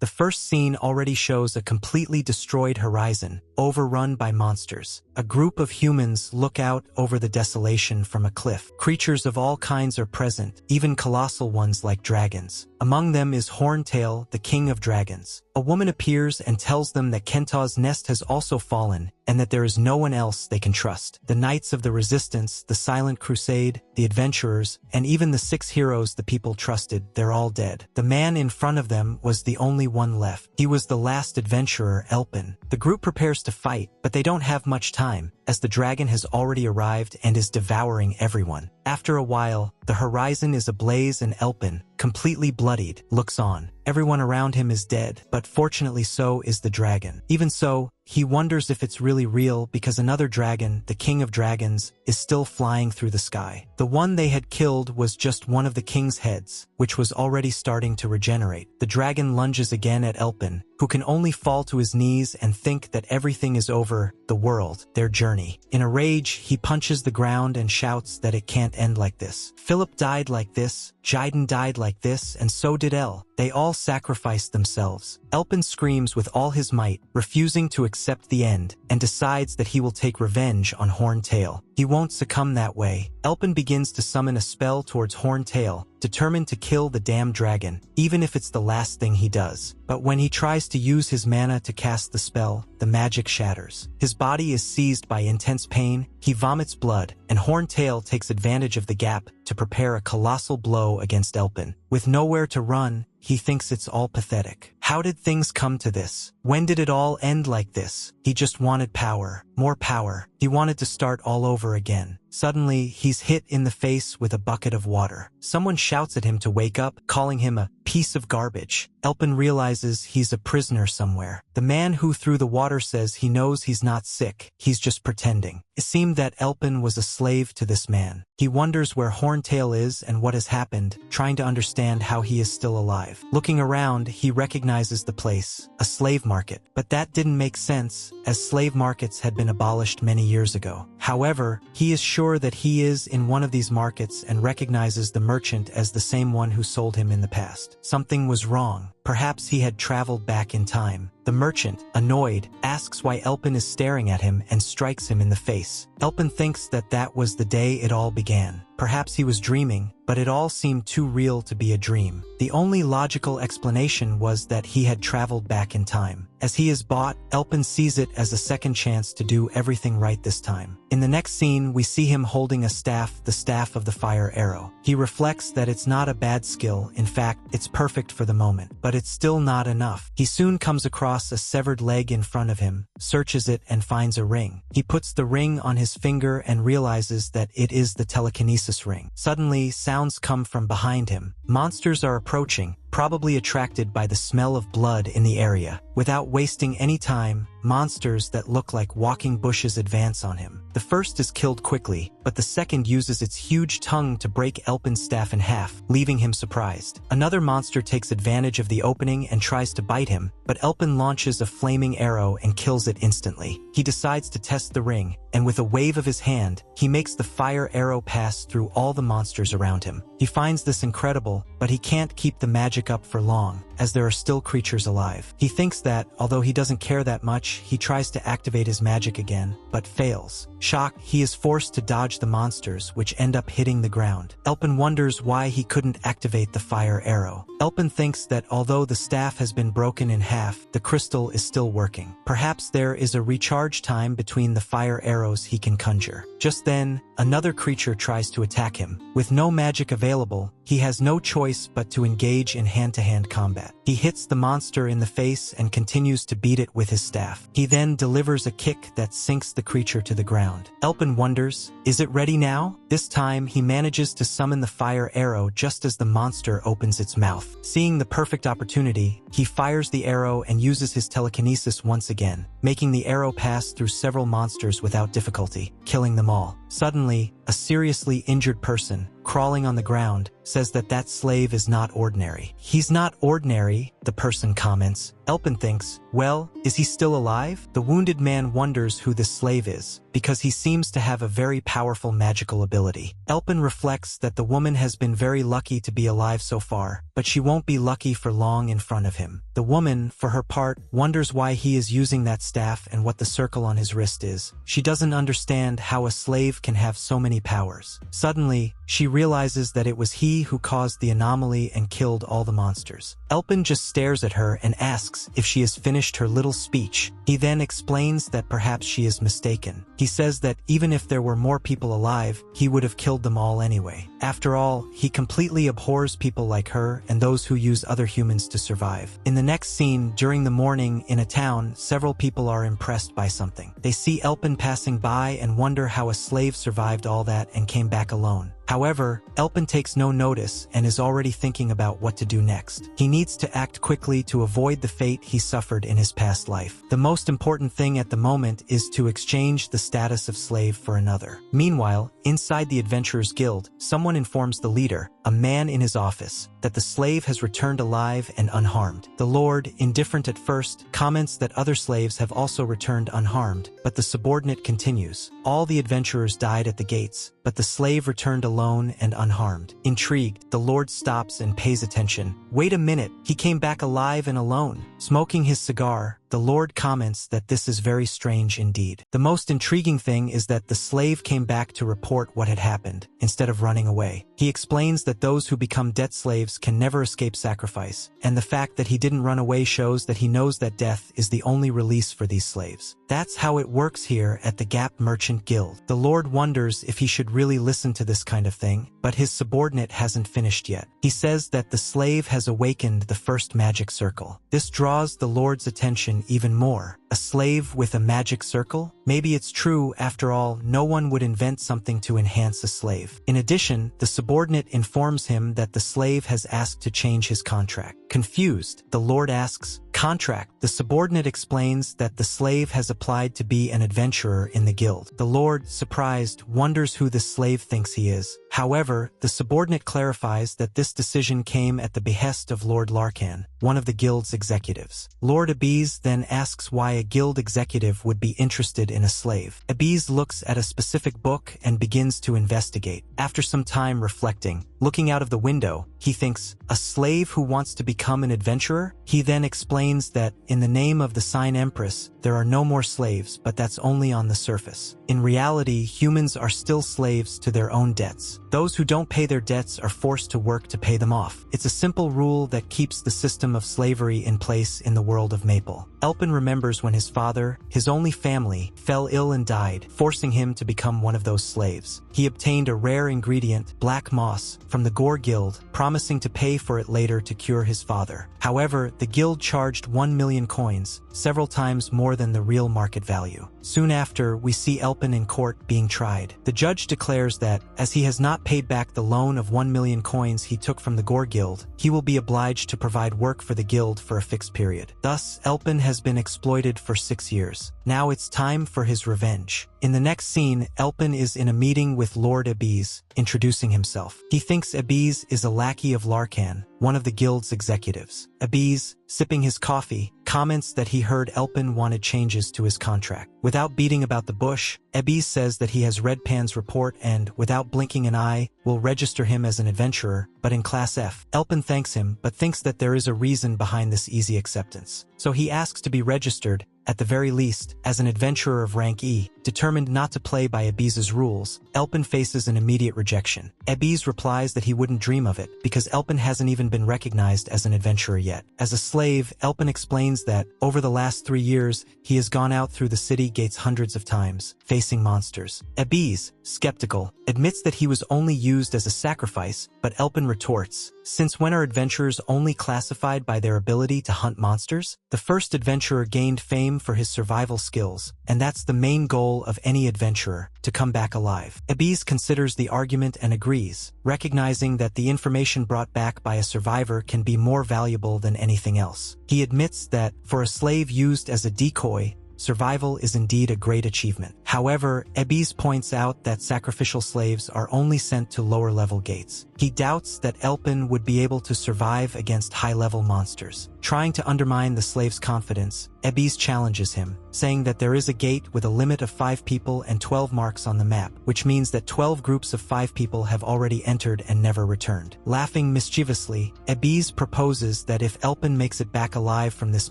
The first scene already shows a completely destroyed horizon, overrun by monsters. A group of humans look out over the desolation from a cliff. Creatures of all kinds are present, even colossal ones like dragons. Among them is Horntail, the king of dragons. A woman appears and tells them that Kenta's nest has also fallen, and that there is no one else they can trust. The Knights of the Resistance, the Silent Crusade, the Adventurers, and even the 6 heroes the people trusted, they're all dead. The man in front of them was the only one left. He was the last adventurer, Elpin. The group prepares to fight, but they don't have much time, as the dragon has already arrived and is devouring everyone. After a while, the horizon is ablaze and Elpin, completely bloodied, looks on. Everyone around him is dead, but fortunately so is the dragon. Even so, he wonders if it's really real because another dragon, the king of dragons, is still flying through the sky. The one they had killed was just one of the king's heads, which was already starting to regenerate. The dragon lunges again at Elpin, who can only fall to his knees and think that everything is over, the world, their journey. In a rage, he punches the ground and shouts that it can't end like this. Philip died like this, Jaiden died like this, and so did El. They all sacrificed themselves. Elpin screams with all his might, refusing to accept the end, and decides that he will take revenge on Horntail. He won't succumb that way. Elpin begins to summon a spell towards Horntail, determined to kill the damned dragon, even if it's the last thing he does. But when he tries to use his mana to cast the spell, the magic shatters. His body is seized by intense pain, he vomits blood, and Horntail takes advantage of the gap to prepare a colossal blow against Elpin. With nowhere to run, he thinks it's all pathetic. How did things come to this? When did it all end like this? He just wanted power, more power. He wanted to start all over again. Suddenly, he's hit in the face with a bucket of water. Someone shouts at him to wake up, calling him a piece of garbage. Elpin realizes he's a prisoner somewhere. The man who threw the water says he knows he's not sick, he's just pretending. It seemed that Elpin was a slave to this man. He wonders where Horntail is and what has happened, trying to understand how he is still alive. Looking around, he recognizes the place, a slave market. But that didn't make sense, as slave markets had been abolished many years ago. However, he is sure that he is in one of these markets and recognizes the merchant as the same one who sold him in the past. Something was wrong. Perhaps he had traveled back in time. The merchant, annoyed, asks why Elpin is staring at him and strikes him in the face. Elpin thinks that that was the day it all began. Perhaps he was dreaming, but it all seemed too real to be a dream. The only logical explanation was that he had traveled back in time. As he is bought, Elpin sees it as a second chance to do everything right this time. In the next scene, we see him holding a staff, the staff of the fire arrow. He reflects that it's not a bad skill, in fact, it's perfect for the moment, but it's still not enough. He soon comes across a severed leg in front of him, searches it and finds a ring. He puts the ring on his finger and realizes that it is the telekinesis ring. Suddenly, sounds come from behind him. Monsters are approaching, probably attracted by the smell of blood in the area. Without wasting any time, monsters that look like walking bushes advance on him. The first is killed quickly, but the second uses its huge tongue to break Elpin's staff in half, leaving him surprised. Another monster takes advantage of the opening and tries to bite him, but Elpin launches a flaming arrow and kills it instantly. He decides to test the ring, and with a wave of his hand, he makes the fire arrow pass through all the monsters around him. He finds this incredible, but he can't keep the magic up for long, as there are still creatures alive. He thinks that, although he doesn't care that much, he tries to activate his magic again, but fails. Shocked, he is forced to dodge the monsters, which end up hitting the ground. Elpin wonders why he couldn't activate the fire arrow. Elpin thinks that although the staff has been broken in half, the crystal is still working. Perhaps there is a recharge time between the fire arrows he can conjure. Just then, another creature tries to attack him. With no magic available, he has no choice but to engage in hand-to-hand combat. He hits the monster in the face and continues to beat it with his staff. He then delivers a kick that sinks the creature to the ground. Elpin wonders, is it ready now? This time, he manages to summon the fire arrow just as the monster opens its mouth. Seeing the perfect opportunity, he fires the arrow and uses his telekinesis once again, making the arrow pass through several monsters without difficulty, killing them all. Suddenly, a seriously injured person, crawling on the ground, says that that slave is not ordinary. He's not ordinary, the person comments. Elpin thinks, well, is he still alive? The wounded man wonders who this slave is, because he seems to have a very powerful magical ability. Elpin reflects that the woman has been very lucky to be alive so far, but she won't be lucky for long in front of him. The woman, for her part, wonders why he is using that staff and what the circle on his wrist is. She doesn't understand how a slave can have so many powers. Suddenly, she realizes that it was he who caused the anomaly and killed all the monsters. Elpin just stares at her and asks if she has finished her little speech. He then explains that perhaps she is mistaken. He says that even if there were more people alive, he would have killed them all anyway. After all, he completely abhors people like her and those who use other humans to survive. In the next scene, during the morning in a town, several people are impressed by something. They see Elpin passing by and wonder how a slave survived all that and came back alone. However, Elpin takes no notice and is already thinking about what to do next. He needs to act quickly to avoid the fate he suffered in his past life. The most important thing at the moment is to exchange the status of slave for another. Meanwhile, inside the Adventurers Guild, someone informs the leader, a man in his office, that the slave has returned alive and unharmed. The Lord, indifferent at first, comments that other slaves have also returned unharmed, but the subordinate continues. All the adventurers died at the gates, but the slave returned alone and unharmed. Intrigued, the Lord stops and pays attention. Wait a minute, he came back alive and alone. Smoking his cigar, the Lord comments that this is very strange indeed. The most intriguing thing is that the slave came back to report what had happened, instead of running away. He explains that those who become debt slaves can never escape sacrifice, and the fact that he didn't run away shows that he knows that death is the only release for these slaves. That's how it works here at the Gap Merchant Guild. The Lord wonders if he should really listen to this kind of thing, but his subordinate hasn't finished yet. He says that the slave has awakened the first magic circle. This draws the Lord's attention even more. A slave with a magic circle? Maybe it's true, after all, no one would invent something to enhance a slave. In addition, the subordinate informs him that the slave has asked to change his contract. Confused, the Lord asks, "Contract?" The subordinate explains that the slave has applied to be an adventurer in the guild. The Lord, surprised, wonders who the slave thinks he is. However, the subordinate clarifies that this decision came at the behest of Lord Larkan, one of the guild's executives. Lord Abiz then asks why a guild executive would be interested in a slave. Abiz looks at a specific book and begins to investigate. After some time reflecting, looking out of the window, he thinks, a slave who wants to become an adventurer? He then explains that, in the name of the Sign Empress, there are no more slaves, but that's only on the surface. In reality, humans are still slaves to their own debts. Those who don't pay their debts are forced to work to pay them off. It's a simple rule that keeps the system of slavery in place in the world of Maple. Elpin remembers when his father, his only family, fell ill and died, forcing him to become one of those slaves. He obtained a rare ingredient, black moss, from the Gore Guild, promising to pay for it later to cure his father. However, the guild charged 1 million coins, several times more than the real market value. Soon after, we see Elpin in court being tried. The judge declares that, as he has not paid back the loan of 1 million coins he took from the Gore Guild, he will be obliged to provide work for the guild for a fixed period. Thus, Elpin has been exploited for 6 years. Now it's time for his revenge. In the next scene, Elpin is in a meeting with Lord Abiz, introducing himself. He thinks Abiz is a lackey of Larkan, one of the guild's executives. Abiz, sipping his coffee, comments that he heard Elpin wanted changes to his contract. Without beating about the bush, Abiz says that he has read Pan's report and, without blinking an eye, will register him as an adventurer, but in Class F. Elpin thanks him, but thinks that there is a reason behind this easy acceptance. So he asks to be registered, at the very least, as an adventurer of rank E. Determined not to play by Abiz's rules, Elpin faces an immediate rejection. Abiz replies that he wouldn't dream of it, because Elpin hasn't even been recognized as an adventurer yet. As a slave, Elpin explains that, over the last 3 years, he has gone out through the city gates hundreds of times, facing monsters. Abiz, skeptical, admits that he was only used as a sacrifice, but Elpin retorts, "Since when are adventurers only classified by their ability to hunt monsters?" The first adventurer gained fame for his survival skills, and that's the main goal of any adventurer, to come back alive. Abiz considers the argument and agrees, recognizing that the information brought back by a survivor can be more valuable than anything else. He admits that, for a slave used as a decoy, survival is indeed a great achievement. However, Ebiz points out that sacrificial slaves are only sent to lower-level gates. He doubts that Elpin would be able to survive against high-level monsters. Trying to undermine the slave's confidence, Ebiz challenges him, saying that there is a gate with a limit of 5 people and 12 marks on the map, which means that 12 groups of 5 people have already entered and never returned. Laughing mischievously, Ebiz proposes that if Elpin makes it back alive from this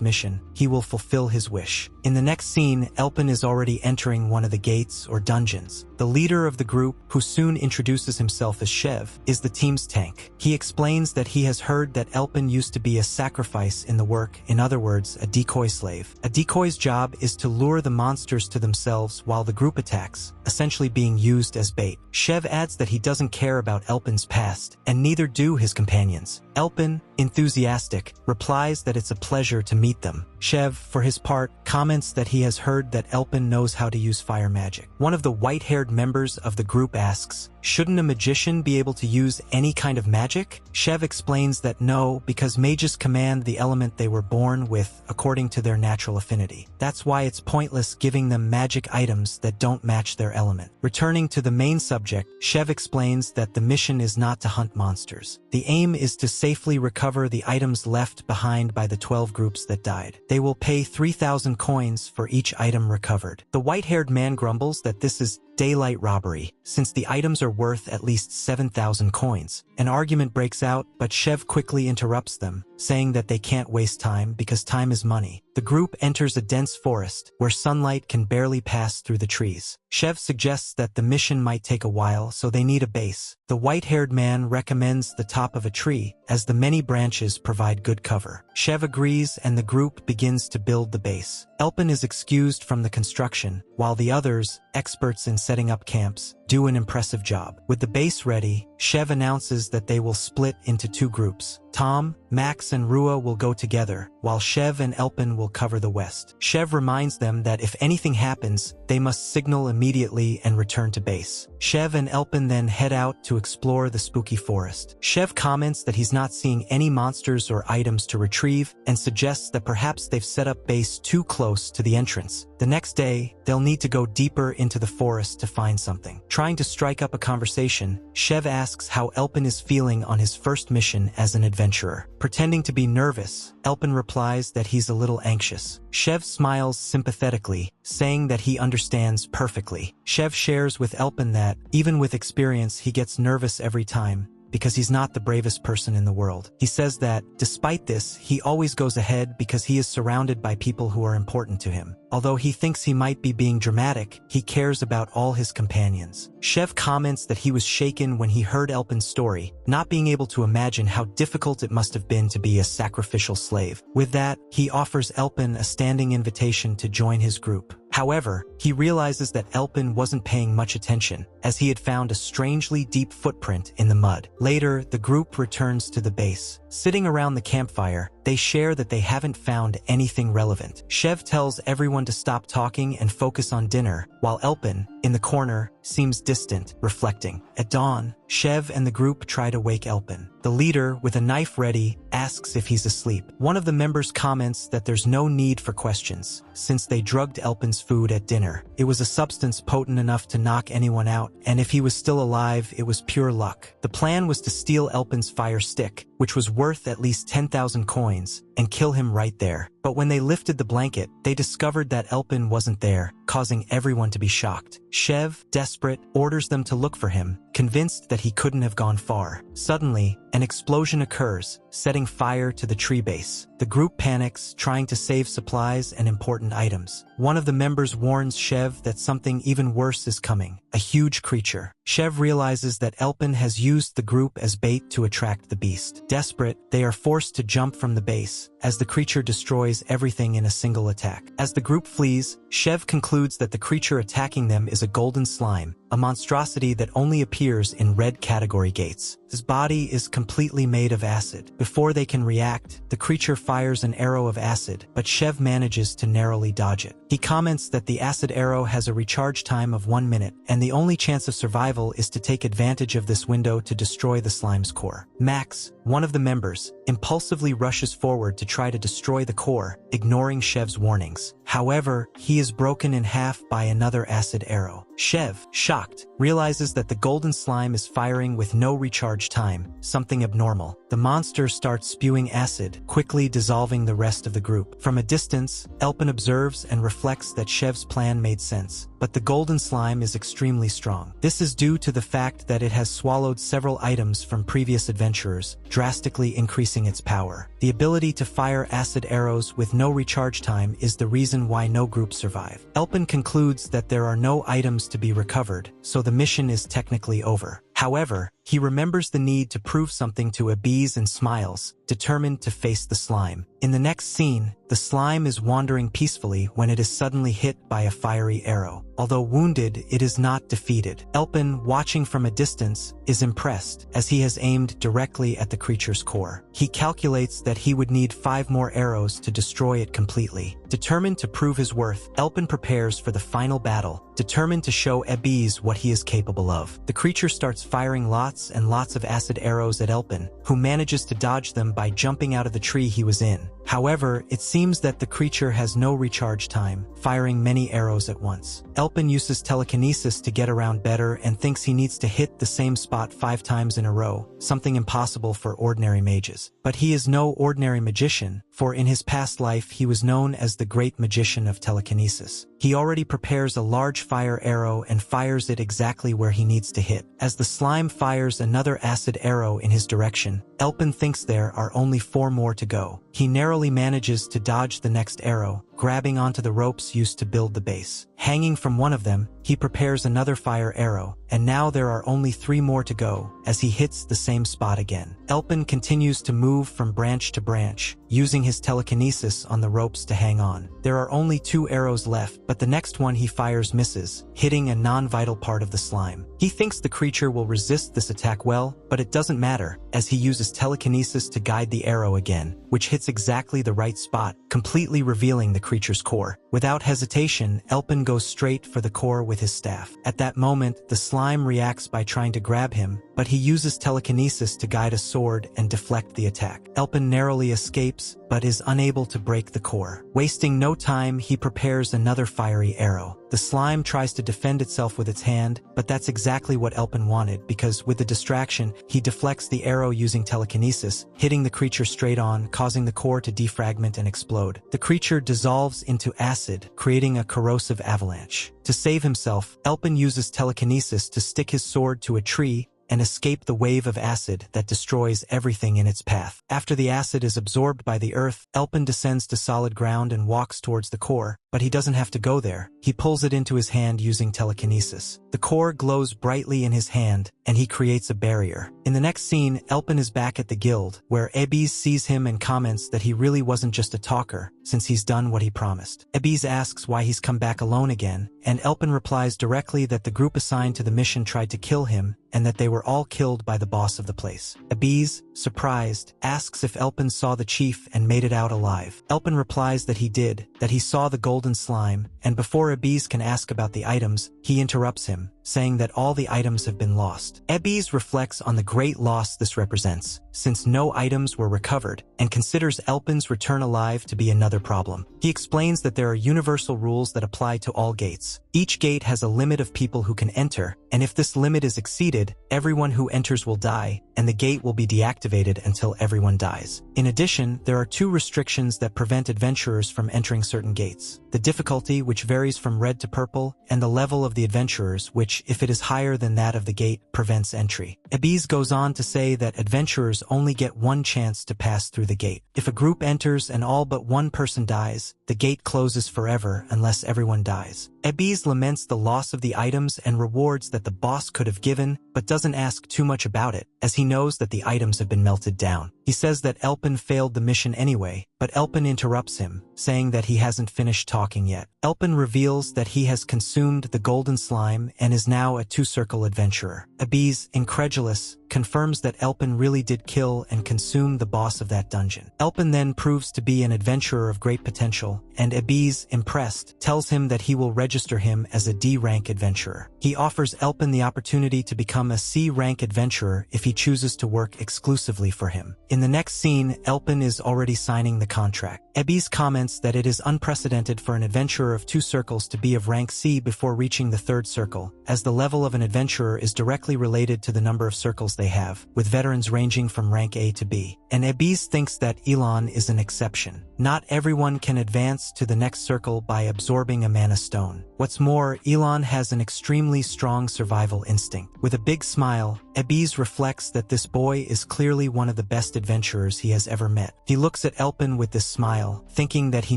mission, he will fulfill his wish. In the next scene, Elpin is already entering one of the gates or dungeons. The leader of the group, who soon introduces himself as Shev, is the team's tank. He explains that he has heard that Elpin used to be a sacrifice in the work, in other words, a decoy slave. A decoy's job is to lure the monsters to themselves while the group attacks, essentially being used as bait. Shev adds that he doesn't care about Elpin's past, and neither do his companions. Elpin, enthusiastic, replies that it's a pleasure to meet them. Shev, for his part, comments that he has heard that Elpin knows how to use fire magic. One of the white-haired members of the group asks, "Shouldn't a magician be able to use any kind of magic?" Shev explains that no, because mages command the element they were born with according to their natural affinity. That's why it's pointless giving them magic items that don't match their element. Returning to the main subject, Shev explains that the mission is not to hunt monsters. The aim is to safely recover the items left behind by the 12 groups that died. They will pay 3,000 coins for each item recovered. The white-haired man grumbles that this is daylight robbery, since the items are worth at least 7,000 coins. An argument breaks out, but Shev quickly interrupts them, saying that they can't waste time because time is money. The group enters a dense forest, where sunlight can barely pass through the trees. Shev suggests that the mission might take a while, so they need a base. The white-haired man recommends the top of a tree, as the many branches provide good cover. Shev agrees, and the group begins to build the base. Elpin is excused from the construction, while the others, experts in setting up camps, do an impressive job. With the base ready, Shev announces that they will split into 2 groups. Tom, Max and Rua will go together, while Shev and Elpin will cover the west. Shev reminds them that if anything happens, they must signal immediately and return to base. Shev and Elpin then head out to explore the spooky forest. Shev comments that he's not seeing any monsters or items to retrieve, and suggests that perhaps they've set up base too close to the entrance. The next day, they'll need to go deeper into the forest to find something. Trying to strike up a conversation, Shev asks how Elpin is feeling on his first mission as an adventurer. Pretending to be nervous, Elpin replies that he's a little anxious. Shev smiles sympathetically, saying that he understands perfectly. Shev shares with Elpin that, even with experience, he gets nervous every time, because he's not the bravest person in the world. He says that, despite this, he always goes ahead because he is surrounded by people who are important to him. Although he thinks he might be being dramatic, he cares about all his companions. Shev comments that he was shaken when he heard Elpin's story, not being able to imagine how difficult it must have been to be a sacrificial slave. With that, he offers Elpin a standing invitation to join his group. However, he realizes that Elpin wasn't paying much attention, as he had found a strangely deep footprint in the mud. Later, the group returns to the base. Sitting around the campfire, they share that they haven't found anything relevant. Shev tells everyone to stop talking and focus on dinner, while Elpin, in the corner, seems distant, reflecting. At dawn, Shev and the group try to wake Elpin. The leader, with a knife ready, asks if he's asleep. One of the members comments that there's no need for questions, since they drugged Elpin's food at dinner. It was a substance potent enough to knock anyone out, and if he was still alive, it was pure luck. The plan was to steal Elpin's fire stick, which was worth at least 10,000 coins, and kill him right there. But when they lifted the blanket, they discovered that Elpin wasn't there, causing everyone to be shocked. Shev, desperate, orders them to look for him, convinced that he couldn't have gone far. Suddenly, an explosion occurs, setting fire to the tree base. The group panics, trying to save supplies and important items. One of the members warns Shev that something even worse is coming, a huge creature. Shev realizes that Elpin has used the group as bait to attract the beast. Desperate, they are forced to jump from the base, as the creature destroys everything in a single attack. As the group flees, Shev concludes that the creature attacking them is a golden slime, a monstrosity that only appears in red category gates. His body is completely made of acid. Before they can react, the creature fires an arrow of acid, but Shev manages to narrowly dodge it. He comments that the acid arrow has a recharge time of 1 minute, and the only chance of survival is to take advantage of this window to destroy the slime's core. Max, one of the members, impulsively rushes forward to try to destroy the core, ignoring Shev's warnings. However, he is broken in half by another acid arrow. Shev, shocked, realizes that the golden slime is firing with no recharge time, something abnormal. The monster starts spewing acid, quickly dissolving the rest of the group. From a distance, Elpin observes and reflects that Shev's plan made sense. But the golden slime is extremely strong. This is due to the fact that it has swallowed several items from previous adventurers, drastically increasing its power. The ability to fire acid arrows with no recharge time is the reason why no groups survive. Elpin concludes that there are no items to be recovered, so the mission is technically over. However, he remembers the need to prove something to Abiz and smiles, determined to face the slime. In the next scene, the slime is wandering peacefully when it is suddenly hit by a fiery arrow. Although wounded, it is not defeated. Elpin, watching from a distance, is impressed, as he has aimed directly at the creature's core. He calculates that he would need 5 more arrows to destroy it completely. Determined to prove his worth, Elpin prepares for the final battle, determined to show Abiz what he is capable of. The creature starts firing lots and lots of acid arrows at Elpin, who manages to dodge them by jumping out of the tree he was in. However, it seems that the creature has no recharge time, firing many arrows at once. Elpin uses telekinesis to get around better and thinks he needs to hit the same spot 5 times in a row, something impossible for ordinary mages. But he is no ordinary magician, for in his past life he was known as the Great Magician of Telekinesis. He already prepares a large fire arrow and fires it exactly where he needs to hit. As the slime fires another acid arrow in his direction, Elpin thinks there are only 4 more to go. He narrowly manages to dodge the next arrow, grabbing onto the ropes used to build the base. Hanging from one of them, he prepares another fire arrow, and now there are only 3 more to go, as he hits the same spot again. Elpin continues to move from branch to branch, using his telekinesis on the ropes to hang on. There are only 2 arrows left, but the next one he fires misses, hitting a non-vital part of the slime. He thinks the creature will resist this attack well, but it doesn't matter, as he uses telekinesis to guide the arrow again, which hits exactly the right spot, completely revealing the creature's core. Without hesitation, Elpin goes straight for the core with his staff. At that moment, the slime reacts by trying to grab him, but he uses telekinesis to guide a sword and deflect the attack. Elpin narrowly escapes, but is unable to break the core. Wasting no time, he prepares another fiery arrow. The slime tries to defend itself with its hand, but that's exactly what Elpin wanted, because with the distraction, he deflects the arrow using telekinesis, hitting the creature straight on, causing the core to defragment and explode. The creature dissolves into acid, creating a corrosive avalanche. To save himself, Elpin uses telekinesis to stick his sword to a tree and escape the wave of acid that destroys everything in its path. After the acid is absorbed by the earth, Elpin descends to solid ground and walks towards the core, but he doesn't have to go there. He pulls it into his hand using telekinesis. The core glows brightly in his hand, and he creates a barrier. In the next scene, Elpin is back at the guild, where Abiz sees him and comments that he really wasn't just a talker, since he's done what he promised. Abiz asks why he's come back alone again, and Elpin replies directly that the group assigned to the mission tried to kill him, and that they were all killed by the boss of the place. Abiz, surprised, asks if Elpin saw the chief and made it out alive. Elpin replies that he did, that he saw the golden slime, and before Abiz can ask about the items, he interrupts him, saying that all the items have been lost. Abiz reflects on the great loss this represents, since no items were recovered, and considers Elpin's return alive to be another problem. He explains that there are universal rules that apply to all gates. Each gate has a limit of people who can enter, and if this limit is exceeded, everyone who enters will die, and the gate will be deactivated until everyone dies. In addition, there are 2 restrictions that prevent adventurers from entering certain gates: the difficulty, which varies from red to purple, and the level of the adventurers, which, if it is higher than that of the gate, prevents entry. Abiz goes on to say that adventurers only get 1 chance to pass through the gate. If a group enters and all but 1 person dies, the gate closes forever unless everyone dies. Abiz laments the loss of the items and rewards that the boss could have given, but doesn't ask too much about it, as he knows that the items have been melted down. He says that Elpin failed the mission anyway, but Elpin interrupts him, saying that he hasn't finished talking yet. Elpin reveals that he has consumed the golden slime and is now a 2-circle adventurer. Abiz, incredulous, confirms that Elpin really did kill and consume the boss of that dungeon. Elpin then proves to be an adventurer of great potential, and Abiz, impressed, tells him that he will register him as a D-rank adventurer. He offers Elpin the opportunity to become a C-rank adventurer if he chooses to work exclusively for him. In the next scene, Elpin is already signing the contract. Abiz comments that it is unprecedented for an adventurer of 2 circles to be of rank C before reaching the 3rd circle, as the level of an adventurer is directly related to the number of circles they have, with veterans ranging from rank A to B. And Abiz thinks that Elon is an exception. Not everyone can advance to the next circle by absorbing a mana stone. What's more, Elon has an extremely strong survival instinct. With a big smile, Abiz reflects that this boy is clearly one of the best adventurers he has ever met. He looks at Elpin with this smile, thinking that he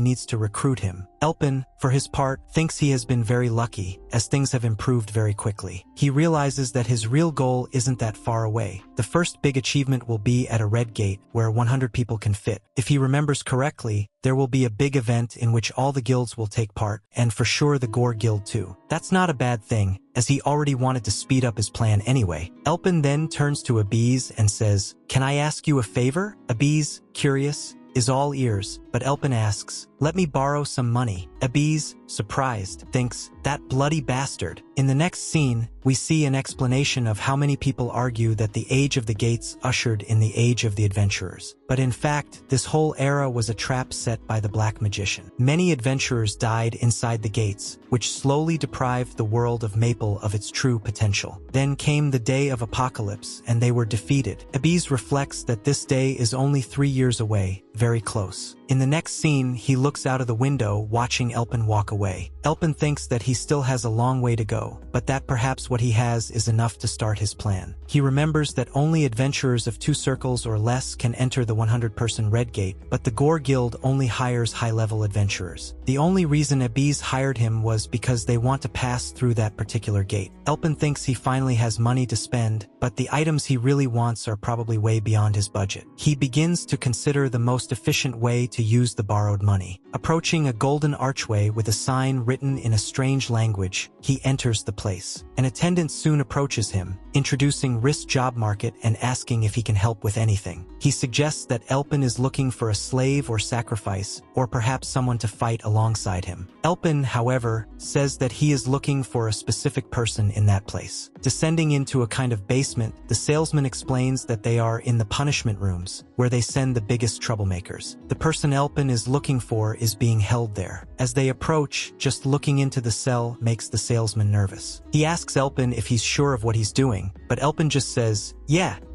needs to recruit him. Elpin, for his part, thinks he has been very lucky, as things have improved very quickly. He realizes that his real goal isn't that far away. The first big achievement will be at a red gate, where 100 people can fit. If he remembers correctly, there will be a big event in which all the guilds will take part, and for sure the Gore Guild too. That's not a bad thing, as he already wanted to speed up his plan anyway. Elpin then turns to Abiz and says, "Can I ask you a favor?" Abiz, curious, is all ears, but Elpin asks, "Let me borrow some money." Abiz, surprised, thinks, "That bloody bastard." In the next scene, we see an explanation of how many people argue that the Age of the Gates ushered in the Age of the Adventurers. But in fact, this whole era was a trap set by the Black Magician. Many adventurers died inside the gates, which slowly deprived the world of Maple of its true potential. Then came the Day of Apocalypse, and they were defeated. Abiz reflects that this day is only 3 years away, very close. In the next scene, he looks out of the window, watching Elpin walk away. Elpin thinks that he still has a long way to go, but that perhaps what he has is enough to start his plan. He remembers that only adventurers of 2 circles or less can enter the 100-person Red Gate, but the Gore Guild only hires high-level adventurers. The only reason Abiz hired him was because they want to pass through that particular gate. Elpin thinks he finally has money to spend, but the items he really wants are probably way beyond his budget. He begins to consider the most efficient way to use the borrowed money. Approaching a golden archway with a sign written in a strange language, he enters the place. An attendant soon approaches him, introducing Risk Job Market and asking if he can help with anything. He suggests that Elpin is looking for a slave or sacrifice, or perhaps someone to fight alongside him. Elpin, however, says that he is looking for a specific person in that place. Descending into a kind of basement, the salesman explains that they are in the punishment rooms, where they send the biggest troublemakers. The person Elpin is looking for is being held there. As they approach, just looking into the cell makes the salesman nervous. He asks Elpin if he's sure of what he's doing, but Elpin just says,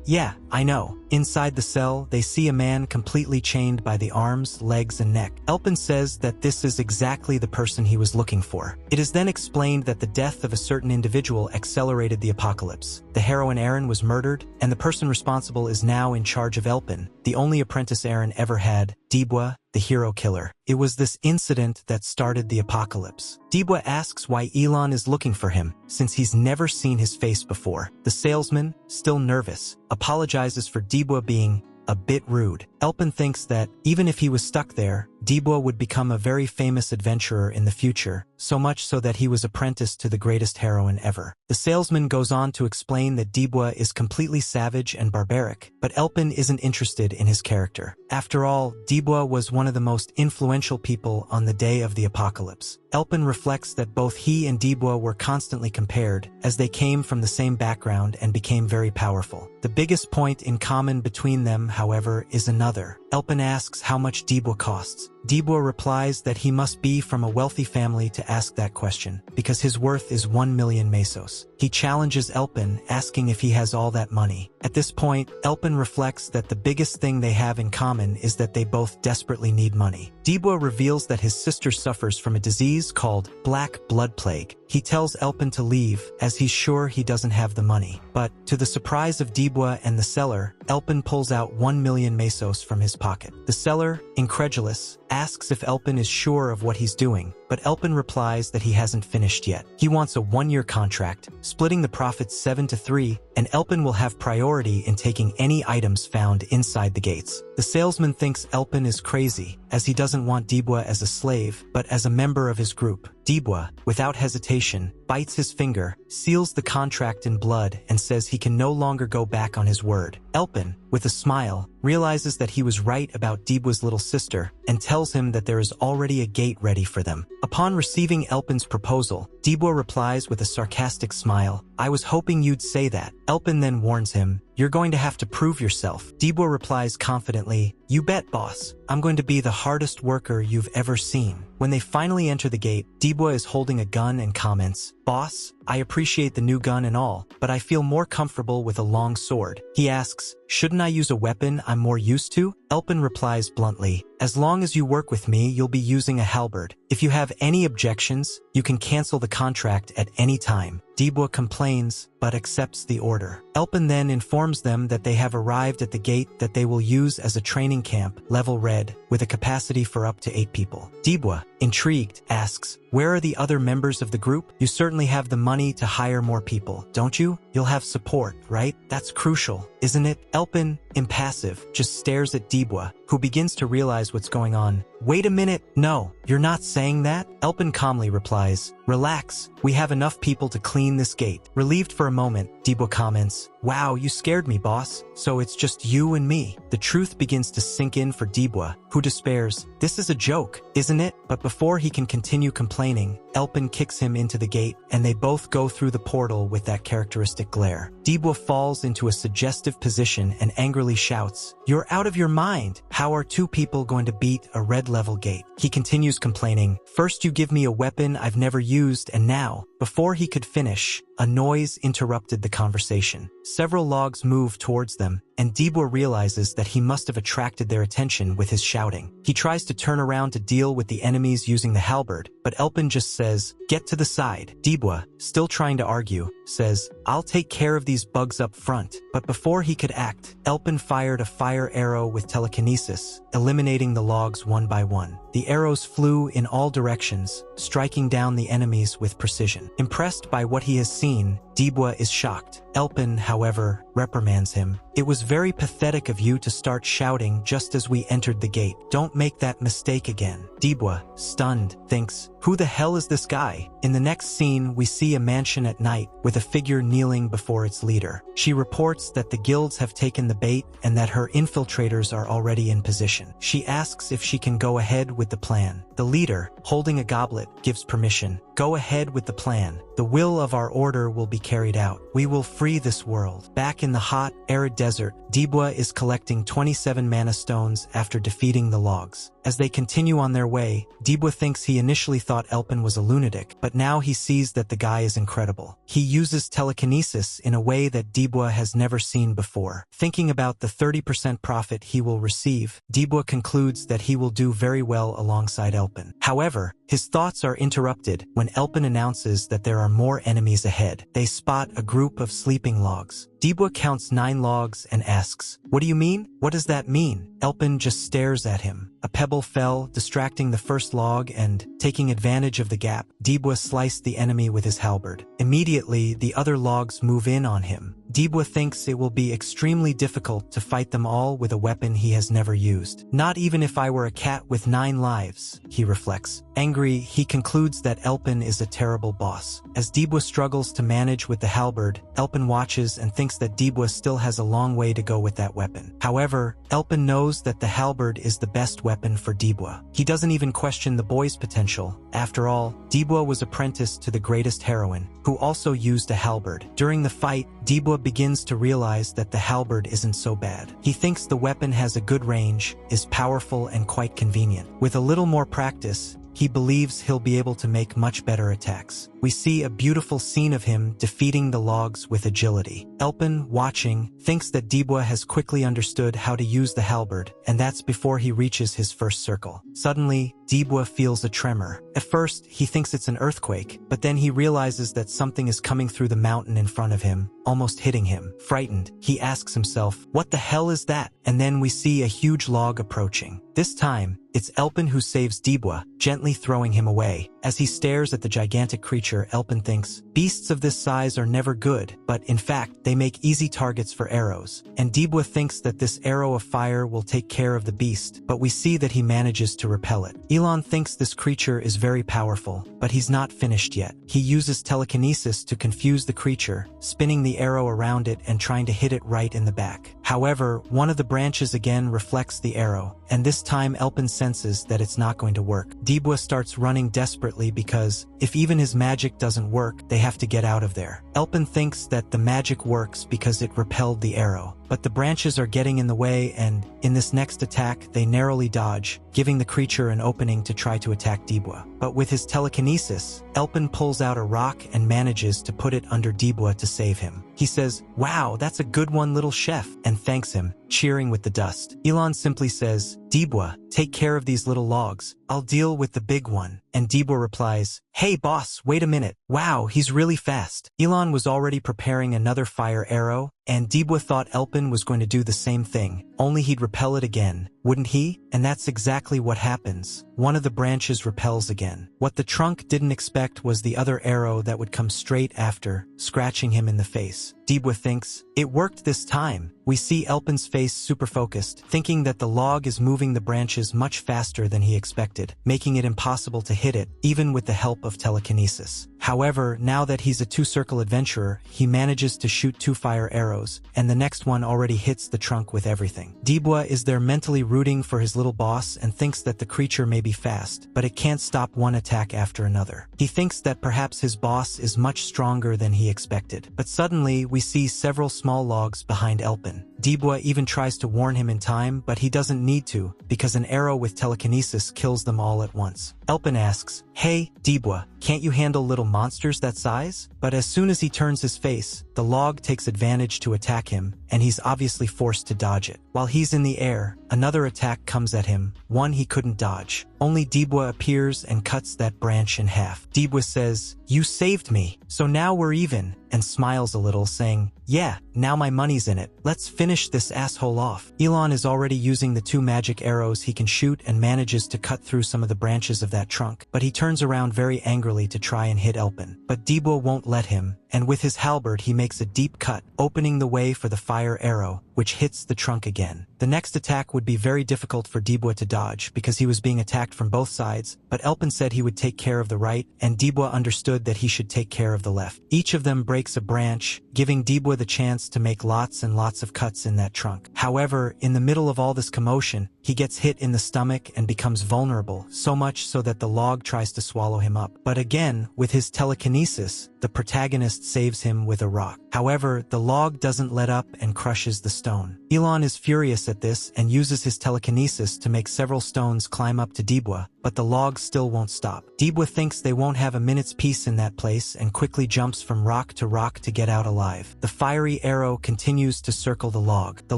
Yeah, I know." Inside the cell, they see a man completely chained by the arms, legs, and neck. Elpin says that this is exactly the person he was looking for. It is then explained that the death of a certain individual accelerated the apocalypse. The heroine Aaron was murdered, and the person responsible is now in charge of Elpin, the only apprentice Aaron ever had, Dibwa, the hero killer. It was this incident that started the apocalypse. Dibwa asks why Elon is looking for him, since he's never seen his face before. The salesman, still nervous, apologizes for Dibwa being a bit rude. Elpin thinks that, even if he was stuck there, Dibwa would become a very famous adventurer in the future, so much so that he was apprenticed to the greatest heroine ever. The salesman goes on to explain that Dibwa is completely savage and barbaric, but Elpin isn't interested in his character. After all, Dibwa was one of the most influential people on the day of the apocalypse. Elpin reflects that both he and Dibwa were constantly compared, as they came from the same background and became very powerful. The biggest point in common between them, however, is another. Elpin asks how much Dibwa costs. Dibwa replies that he must be from a wealthy family to ask that question, because his worth is 1 million mesos. He challenges Elpin, asking if he has all that money. At this point, Elpin reflects that the biggest thing they have in common is that they both desperately need money. Dibwa reveals that his sister suffers from a disease called Black Blood Plague. He tells Elpin to leave, as he's sure he doesn't have the money. But, to the surprise of Dibwa and the seller, Elpin pulls out 1 million mesos from his pocket. The seller, incredulous, asks if Elpin is sure of what he's doing, but Elpin replies that he hasn't finished yet. He wants a 1-year contract, splitting the profits 7-3, and Elpin will have priority in taking any items found inside the gates. The salesman thinks Elpin is crazy, as he doesn't want Dibwa as a slave, but as a member of his group. Dibwa, without hesitation, bites his finger, seals the contract in blood, and says he can no longer go back on his word. Elpin, with a smile, realizes that he was right about Dibwa's little sister and tells him that there is already a gate ready for them. Upon receiving Elpin's proposal, Dibwa replies with a sarcastic smile, "I was hoping you'd say that." Elpin then warns him, "You're going to have to prove yourself." Dibwa replies confidently, "You bet, boss. I'm going to be the hardest worker you've ever seen." When they finally enter the gate, Dibwa is holding a gun and comments, "Boss, I appreciate the new gun and all, but I feel more comfortable with a long sword." He asks, "Shouldn't I use a weapon I'm more used to?" Elpin replies bluntly, "As long as you work with me, you'll be using a halberd. If you have any objections, you can cancel the contract at any time." Dibwa complains, but accepts the order. Elpin then informs them that they have arrived at the gate that they will use as a training camp, level red, with a capacity for up to 8 people. Dibwa, intrigued, asks, "Where are the other members of the group? You certainly have the money to hire more people, don't you? You'll have support, right? That's crucial, isn't it?" Elpin, impassive, just stares at Dibwa, who begins to realize what's going on. "Wait a minute, no, you're not saying that?" Elpin calmly replies, "Relax, we have enough people to clean this gate." Relieved for a moment, Dibwa comments, "Wow, you scared me, boss. So it's just you and me." The truth begins to sink in for Dibwa, who despairs, "This is a joke, isn't it?" But before he can continue complaining, Elpin kicks him into the gate, and they both go through the portal with that characteristic glare. Dibwa falls into a suggestive position and angrily shouts, "You're out of your mind! How are 2 people going to beat a red level gate?" He continues complaining, "First you give me a weapon I've never used, and now..." Before he could finish, a noise interrupted the conversation. Several logs move towards them, and Dibwa realizes that he must have attracted their attention with his shouting. He tries to turn around to deal with the enemies using the halberd, but Elpin just says, "Get to the side." Dibwa, still trying to argue, says, "I'll take care of these bugs up front." But before he could act, Elpin fired a fire arrow with telekinesis, eliminating the logs one by one. The arrows flew in all directions, striking down the enemies with precision. Impressed by what he has seen, Dibwa is shocked. Elpin, however, reprimands him. "It was very pathetic of you to start shouting just as we entered the gate. Don't make that mistake again." Dibwa, stunned, thinks, "Who the hell is this guy?" In the next scene, we see a mansion at night with a figure kneeling before its leader. She reports that the guilds have taken the bait and that her infiltrators are already in position. She asks if she can go ahead with the plan. The leader, holding a goblet, gives permission. "Go ahead with the plan. The will of our order will be carried out. We will free this world." Back in the hot, arid desert, Dibwa is collecting 27 mana stones after defeating the logs. As they continue on their way, Dibwa thinks he initially thought Elpin was a lunatic, but now he sees that the guy is incredible. He uses telekinesis in a way that Dibwa has never seen before. Thinking about the 30% profit he will receive, Dibwa concludes that he will do very well alongside Elpin. However, his thoughts are interrupted when Elpin announces that there are more enemies ahead. They spot a group of sleeping logs. Dibwa counts 9 logs and asks, "What do you mean? What does that mean?" Elpin just stares at him. A pebble fell, distracting the first log, and, taking advantage of the gap, Dibwa sliced the enemy with his halberd. Immediately, the other logs move in on him. Dibwa thinks it will be extremely difficult to fight them all with a weapon he has never used. "Not even if I were a cat with 9 lives, he reflects. Angry, he concludes that Elpin is a terrible boss. As Dibwa struggles to manage with the halberd, Elpin watches and thinks that Dibwa still has a long way to go with that weapon. However, Elpin knows that the halberd is the best weapon for Dibwa. He doesn't even question the boy's potential. After all, Dibwa was apprenticed to the greatest heroine, who also used a halberd. During the fight, Dibwa begins to realize that the halberd isn't so bad. He thinks the weapon has a good range, is powerful and quite convenient. With a little more practice, he believes he'll be able to make much better attacks. We see a beautiful scene of him defeating the logs with agility. Elpin, watching, thinks that Dibwa has quickly understood how to use the halberd, and that's before he reaches his first circle. Suddenly, Dibwa feels a tremor. At first, he thinks it's an earthquake, but then he realizes that something is coming through the mountain in front of him, almost hitting him. Frightened, he asks himself, "What the hell is that?" And then we see a huge log approaching. This time, it's Elpin who saves Dibwa, gently throwing him away. As he stares at the gigantic creature creature, Elpin thinks, beasts of this size are never good, but in fact, they make easy targets for arrows. And Dibwa thinks that this arrow of fire will take care of the beast, but we see that he manages to repel it. Elon thinks this creature is very powerful, but he's not finished yet. He uses telekinesis to confuse the creature, spinning the arrow around it and trying to hit it right in the back. However, one of the branches again reflects the arrow, and this time Elpin senses that it's not going to work. Dibwa starts running desperately because, if even his magic doesn't work, they have to get out of there. Elpin thinks that the magic works because it repelled the arrow, but the branches are getting in the way, and in this next attack they narrowly dodge, giving the creature an opening to try to attack Dibwa. But with his telekinesis, Elpin pulls out a rock and manages to put it under Dibwa to save him. He says, "Wow, that's a good one, little chef," and thanks him, cheering with the dust. Elon simply says, "Dibwa, take care of these little logs. I'll deal with the big one." And Dibwa replies, "Hey boss, wait a minute. Wow, he's really fast." Elon was already preparing another fire arrow, and Dibwa thought Elpin was going to do the same thing, only he'd repel it again, wouldn't he? And that's exactly what happens. One of the branches repels again. What the trunk didn't expect was the other arrow that would come straight after, scratching him in the face. Dibwa thinks, "It worked this time." We see Elpin's face super focused, thinking that the log is moving the branches much faster than he expected, making it impossible to hit it, even with the help of telekinesis. However, now that he's a two-circle adventurer, he manages to shoot 2 fire arrows, and the next one already hits the trunk with everything. Dibwa is there mentally rooting for his little boss and thinks that the creature may be fast, but it can't stop one attack after another. He thinks that perhaps his boss is much stronger than he expected. But suddenly, we see several small logs behind Elpin. Dibwa even tries to warn him in time, but he doesn't need to, because an arrow with telekinesis kills them all at once. Elpin asks, "Hey, Dibwa, can't you handle little monsters that size?" But as soon as he turns his face, the log takes advantage to attack him, and he's obviously forced to dodge it. While he's in the air, another attack comes at him, one he couldn't dodge. Only Dibwa appears and cuts that branch in half. Dibwa says, "You saved me, so now we're even," and smiles a little, saying, "Yeah, now my money's in it. Let's finish this asshole off." Elon is already using the 2 magic arrows he can shoot and manages to cut through some of the branches of that trunk, but he turns around very angrily to try and hit Elpin. But Dibwa won't let him, and with his halberd he makes a deep cut, opening the way for the fire arrow, which hits the trunk again. The next attack would be very difficult for Dibwa to dodge because he was being attacked from both sides, but Elpin said he would take care of the right, and Dibwa understood that he should take care of the left. Each of them breaks a branch, giving Dibwa the chance to make lots and lots of cuts in that trunk. However, in the middle of all this commotion, he gets hit in the stomach and becomes vulnerable, so much so that the log tries to swallow him up. But again, with his telekinesis, the protagonist saves him with a rock. However, the log doesn't let up and crushes the stone. Elon is furious at this and uses his telekinesis to make several stones climb up to Dibwa, but the log still won't stop. Dibwa thinks they won't have a minute's peace in that place and quickly jumps from rock to get out alive. The fiery arrow continues to circle the log. The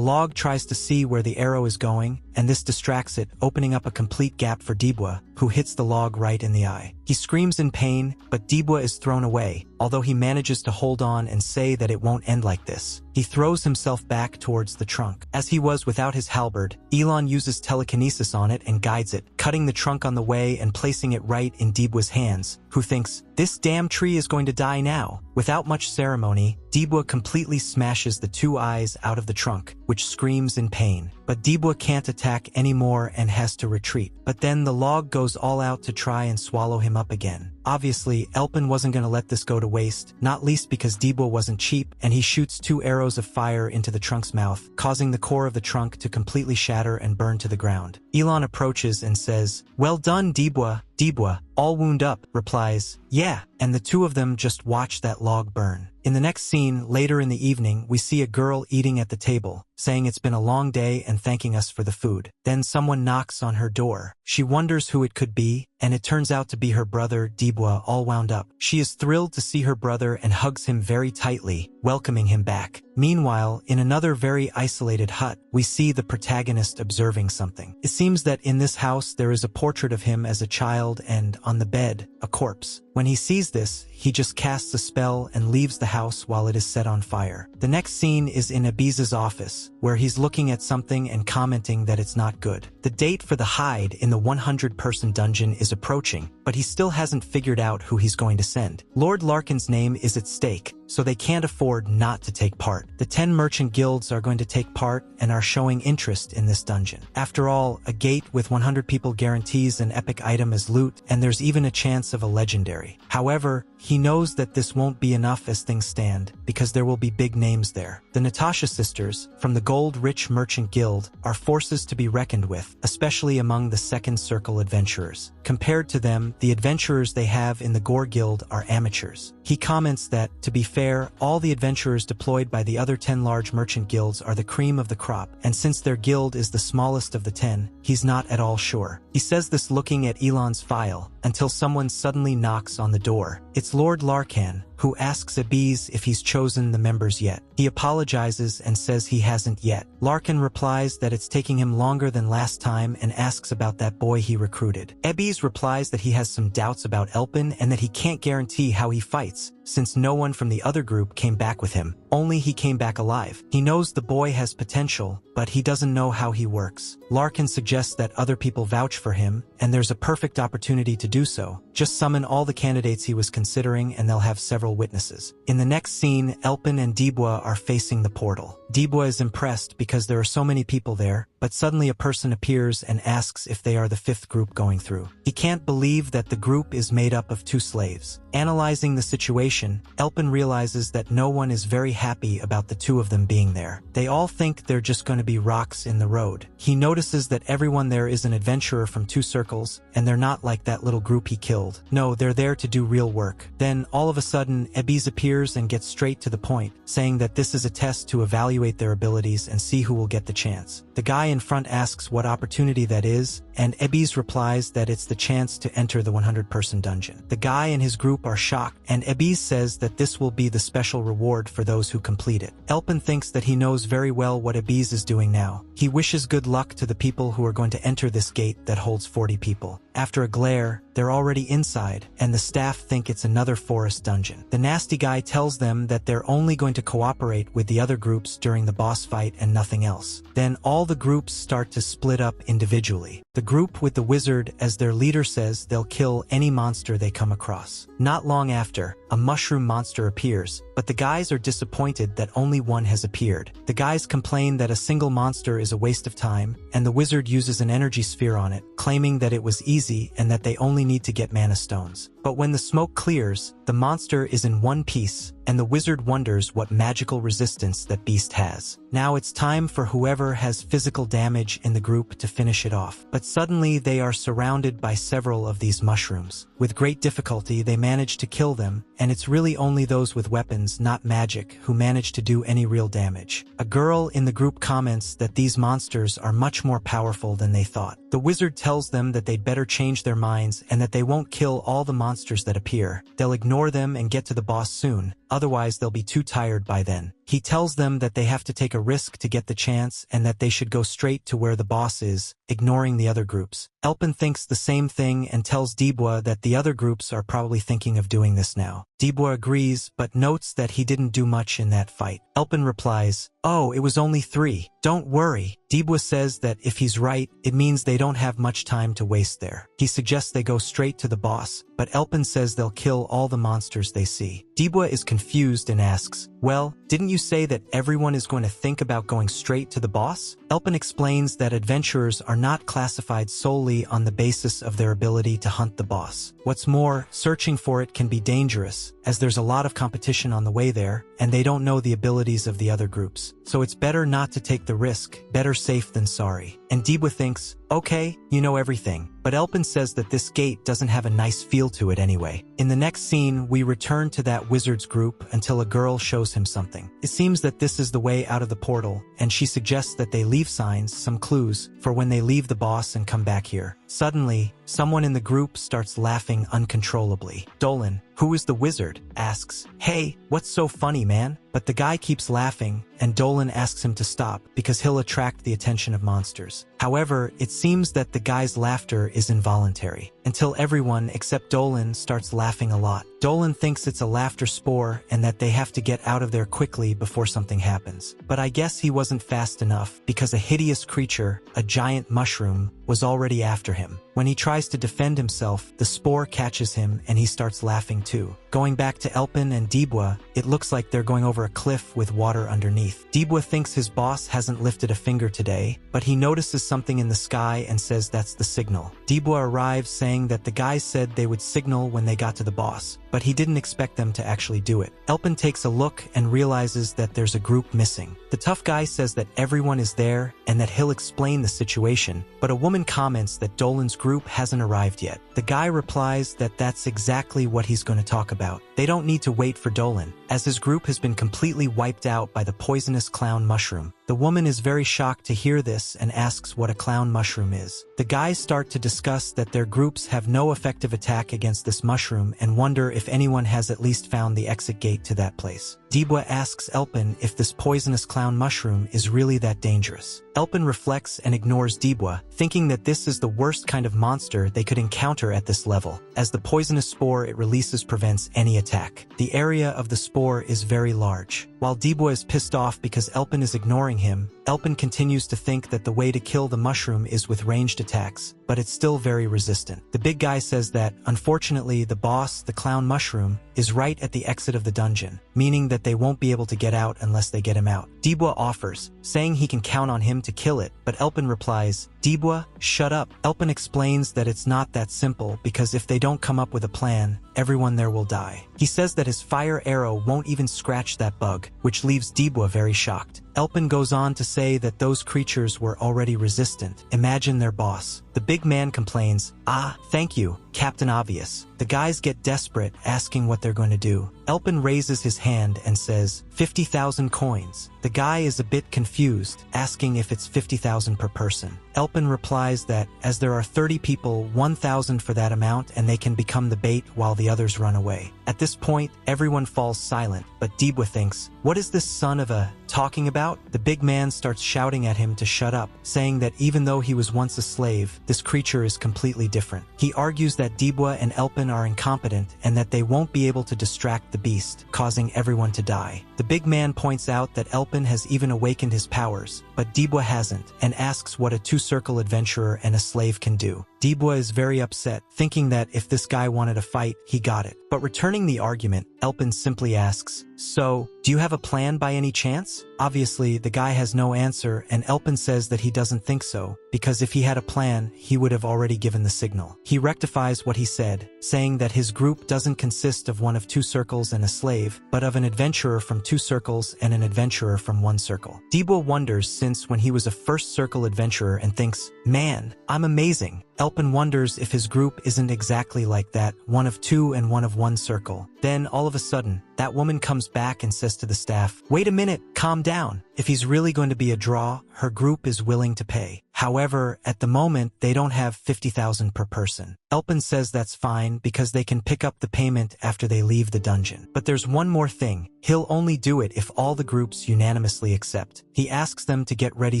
log tries to see where the arrow is going, and this distracts it, opening up a complete gap for Dibwa, who hits the log right in the eye. He screams in pain, but Dibwa is thrown away, although he manages to hold on and say that it won't end like this. He throws himself back towards the trunk. As he was without his halberd, Elon uses telekinesis on it and guides it, cutting the trunk on the way and placing it right in Dibwa's hands, who thinks, "This damn tree is going to die now." Without much ceremony, Dibwa completely smashes the 2 eyes out of the trunk, which screams in pain. But Dibwa can't attack anymore and has to retreat. But then the log goes all out to try and swallow him up again. Obviously, Elpin wasn't going to let this go to waste, not least because Dibwa wasn't cheap, and he shoots 2 arrows of fire into the trunk's mouth, causing the core of the trunk to completely shatter and burn to the ground. Elon approaches and says, "Well done, Dibwa." Dibwa, all wound up, replies, "Yeah," and the 2 of them just watch that log burn. In the next scene, later in the evening, we see a girl eating at the table, saying it's been a long day and thanking us for the food. Then someone knocks on her door. She wonders who it could be, and it turns out to be her brother, Dibwa, all wound up. She is thrilled to see her brother and hugs him very tightly, welcoming him back. Meanwhile, in another very isolated hut, we see the protagonist observing something. It seems that in this house there is a portrait of him as a child and, on the bed, a corpse. When he sees this, he just casts a spell and leaves the house while it is set on fire. The next scene is in Abiza's office, where he's looking at something and commenting that it's not good. The date for the hide in the 100-person dungeon is approaching, but he still hasn't figured out who he's going to send. Lord Larkin's name is at stake, so they can't afford not to take part. The 10 merchant guilds are going to take part and are showing interest in this dungeon. After all, a gate with 100 people guarantees an epic item as loot, and there's even a chance of a legendary. However, he knows that this won't be enough as things stand, because there will be big names there. The Natasha sisters, from the Gold Rich Merchant Guild, are forces to be reckoned with, especially among the Second Circle adventurers. Compared to them, the adventurers they have in the Gore Guild are amateurs. He comments that, to be fair, all the adventurers deployed by the other 10 large merchant guilds are the cream of the crop, and since their guild is the smallest of the 10, he's not at all sure. He says this looking at Elon's file, until someone suddenly knocks on the door. It's Lord Larkan, who asks Abiz if he's chosen the members yet. He apologizes and says he hasn't yet. Larkin replies that it's taking him longer than last time and asks about that boy he recruited. Abiz replies that he has some doubts about Elpin and that he can't guarantee how he fights, since no one from the other group came back with him. Only he came back alive. He knows the boy has potential, but he doesn't know how he works. Larkin suggests that other people vouch for him, and there's a perfect opportunity to do so. Just summon all the candidates he was considering and they'll have several witnesses. In the next scene, Elpin and Dibwa are facing the portal. Dibwa is impressed because there are so many people there, but suddenly a person appears and asks if they are the 5th group going through. He can't believe that the group is made up of 2 slaves. Analyzing the situation, Elpin realizes that no one is very happy about the 2 of them being there. They all think they're just going to be rocks in the road. He notices that everyone there is an adventurer from 2 circles, and they're not like that little group he killed. No, they're there to do real work. Then, all of a sudden, Abiz appears and gets straight to the point, saying that this is a test to evaluate their abilities and see who will get the chance. The guy in front asks what opportunity that is, and Abiz replies that it's the chance to enter the 100-person dungeon. The guy and his group are shocked, and Abiz says that this will be the special reward for those who complete it. Elpin thinks that he knows very well what Abiz is doing now. He wishes good luck to the people who are going to enter this gate that holds 40 people. After a glare, they're already inside, and the staff think it's another forest dungeon. The nasty guy tells them that they're only going to cooperate with the other groups during the boss fight and nothing else. Then all the groups start to split up individually. The group with the wizard as their leader says they'll kill any monster they come across. Not long after, a mushroom monster appears, but the guys are disappointed that only one has appeared. The guys complain that a single monster is a waste of time, and the wizard uses an energy sphere on it, claiming that it was easy and that they only need to get mana stones. But when the smoke clears, the monster is in one piece, and the wizard wonders what magical resistance that beast has. Now it's time for whoever has physical damage in the group to finish it off. But suddenly they are surrounded by several of these mushrooms. With great difficulty they manage to kill them, and it's really only those with weapons, not magic, who manage to do any real damage. A girl in the group comments that these monsters are much more powerful than they thought. The wizard tells them that they'd better change their minds and that they won't kill all the monsters that appear. They'll ignore them and get to the boss soon, otherwise they'll be too tired by then. He tells them that they have to take a risk to get the chance and that they should go straight to where the boss is, ignoring the other groups. Elpin thinks the same thing and tells Dibwa that the other groups are probably thinking of doing this now. Dibwa agrees, but notes that he didn't do much in that fight. Elpin replies, "Oh, it was only 3. Don't worry." Dibwa says that if he's right, it means they don't have much time to waste there. He suggests they go straight to the boss, but Elpin says they'll kill all the monsters they see. Dibwa is confused and asks, "Well, didn't you say that everyone is going to think about going straight to the boss?" Elpin explains that adventurers are not classified solely on the basis of their ability to hunt the boss. What's more, searching for it can be dangerous, as there's a lot of competition on the way there, and they don't know the abilities of the other groups. So it's better not to take the risk, better safe than sorry. And Dibwa thinks, "Okay, you know everything." But Elpin says that this gate doesn't have a nice feel to it anyway. In the next scene, we return to that wizard's group until a girl shows him something. It seems that this is the way out of the portal, and she suggests that they leave signs, some clues, for when they leave the boss and come back here. Suddenly, someone in the group starts laughing uncontrollably. Dolan, who is the wizard, asks, "Hey, what's so funny, man?" But the guy keeps laughing, and Dolan asks him to stop because he'll attract the attention of monsters. However, it seems that the guy's laughter is involuntary, until everyone except Dolan starts laughing a lot. Dolan thinks it's a laughter spore and that they have to get out of there quickly before something happens. But I guess he wasn't fast enough because a hideous creature, a giant mushroom, was already after him. When he tries to defend himself, the spore catches him and he starts laughing too. Going back to Elpin and Dibwa, it looks like they're going over a cliff with water underneath. Dibwa thinks his boss hasn't lifted a finger today, but he notices something in the sky and says that's the signal. Dibwa arrives saying that the guys said they would signal when they got to the boss, but he didn't expect them to actually do it. Elpin takes a look and realizes that there's a group missing. The tough guy says that everyone is there and that he'll explain the situation, but a woman comments that Dolan's group hasn't arrived yet. The guy replies that that's exactly what he's going to talk about. They don't need to wait for Dolan, as his group has been completely wiped out by the poisonous clown mushroom. The woman is very shocked to hear this and asks what a clown mushroom is. The guys start to discuss that their groups have no effective attack against this mushroom and wonder if anyone has at least found the exit gate to that place. Dibwa asks Elpin if this poisonous clown mushroom is really that dangerous. Elpin reflects and ignores Dibwa, thinking that this is the worst kind of monster they could encounter at this level, as the poisonous spore it releases prevents any attack. The area of the spore is very large. While Dibwa is pissed off because Elpin is ignoring him, Elpin continues to think that the way to kill the mushroom is with ranged attacks, but it's still very resistant. The big guy says that, unfortunately, the boss, the clown mushroom, is right at the exit of the dungeon, meaning that they won't be able to get out unless they get him out. Dibwa offers, saying he can count on him to kill it, but Elpin replies, "Dibwa, shut up." Elpin explains that it's not that simple because if they don't come up with a plan, everyone there will die. He says that his fire arrow won't even scratch that bug, which leaves Dibwa very shocked. Elpin goes on to say that those creatures were already resistant. Imagine their boss. The big man complains, "Ah, thank you, Captain Obvious." The guys get desperate, asking what they're going to do. Elpin raises his hand and says, 50,000 coins. The guy is a bit confused, asking if it's 50,000 per person. Elpin replies that, as there are 30 people, 1,000 for that amount and they can become the bait while the others run away. At this point, everyone falls silent, but Dibwa thinks, what is this son of a talking about? The big man starts shouting at him to shut up, saying that even though he was once a slave, this creature is completely different. He argues that Dibwa and Elpin are incompetent and that they won't be able to distract the beast, causing everyone to die. The big man points out that Elpin has even awakened his powers, but Dibwa hasn't, and asks what a two-circle adventurer and a slave can do. Dibwa is very upset, thinking that if this guy wanted a fight, he got it. But returning the argument, Elpin simply asks, "So, do you have a plan by any chance?" Obviously, the guy has no answer, and Elpin says that he doesn't think so, because if he had a plan, he would have already given the signal. He rectifies what he said, saying that his group doesn't consist of one of two circles and a slave, but of an adventurer from two circles and an adventurer from one circle. Dibwa wonders since when he was a first circle adventurer and thinks, man, I'm amazing. Elpin wonders if his group isn't exactly like that, one of two and one of one circle. Then, all of a sudden, that woman comes back and says to the staff, wait a minute, calm down. If he's really going to be a draw, her group is willing to pay. However, at the moment, they don't have 50,000 per person. Elpin says that's fine because they can pick up the payment after they leave the dungeon. But there's one more thing. He'll only do it if all the groups unanimously accept. He asks them to get ready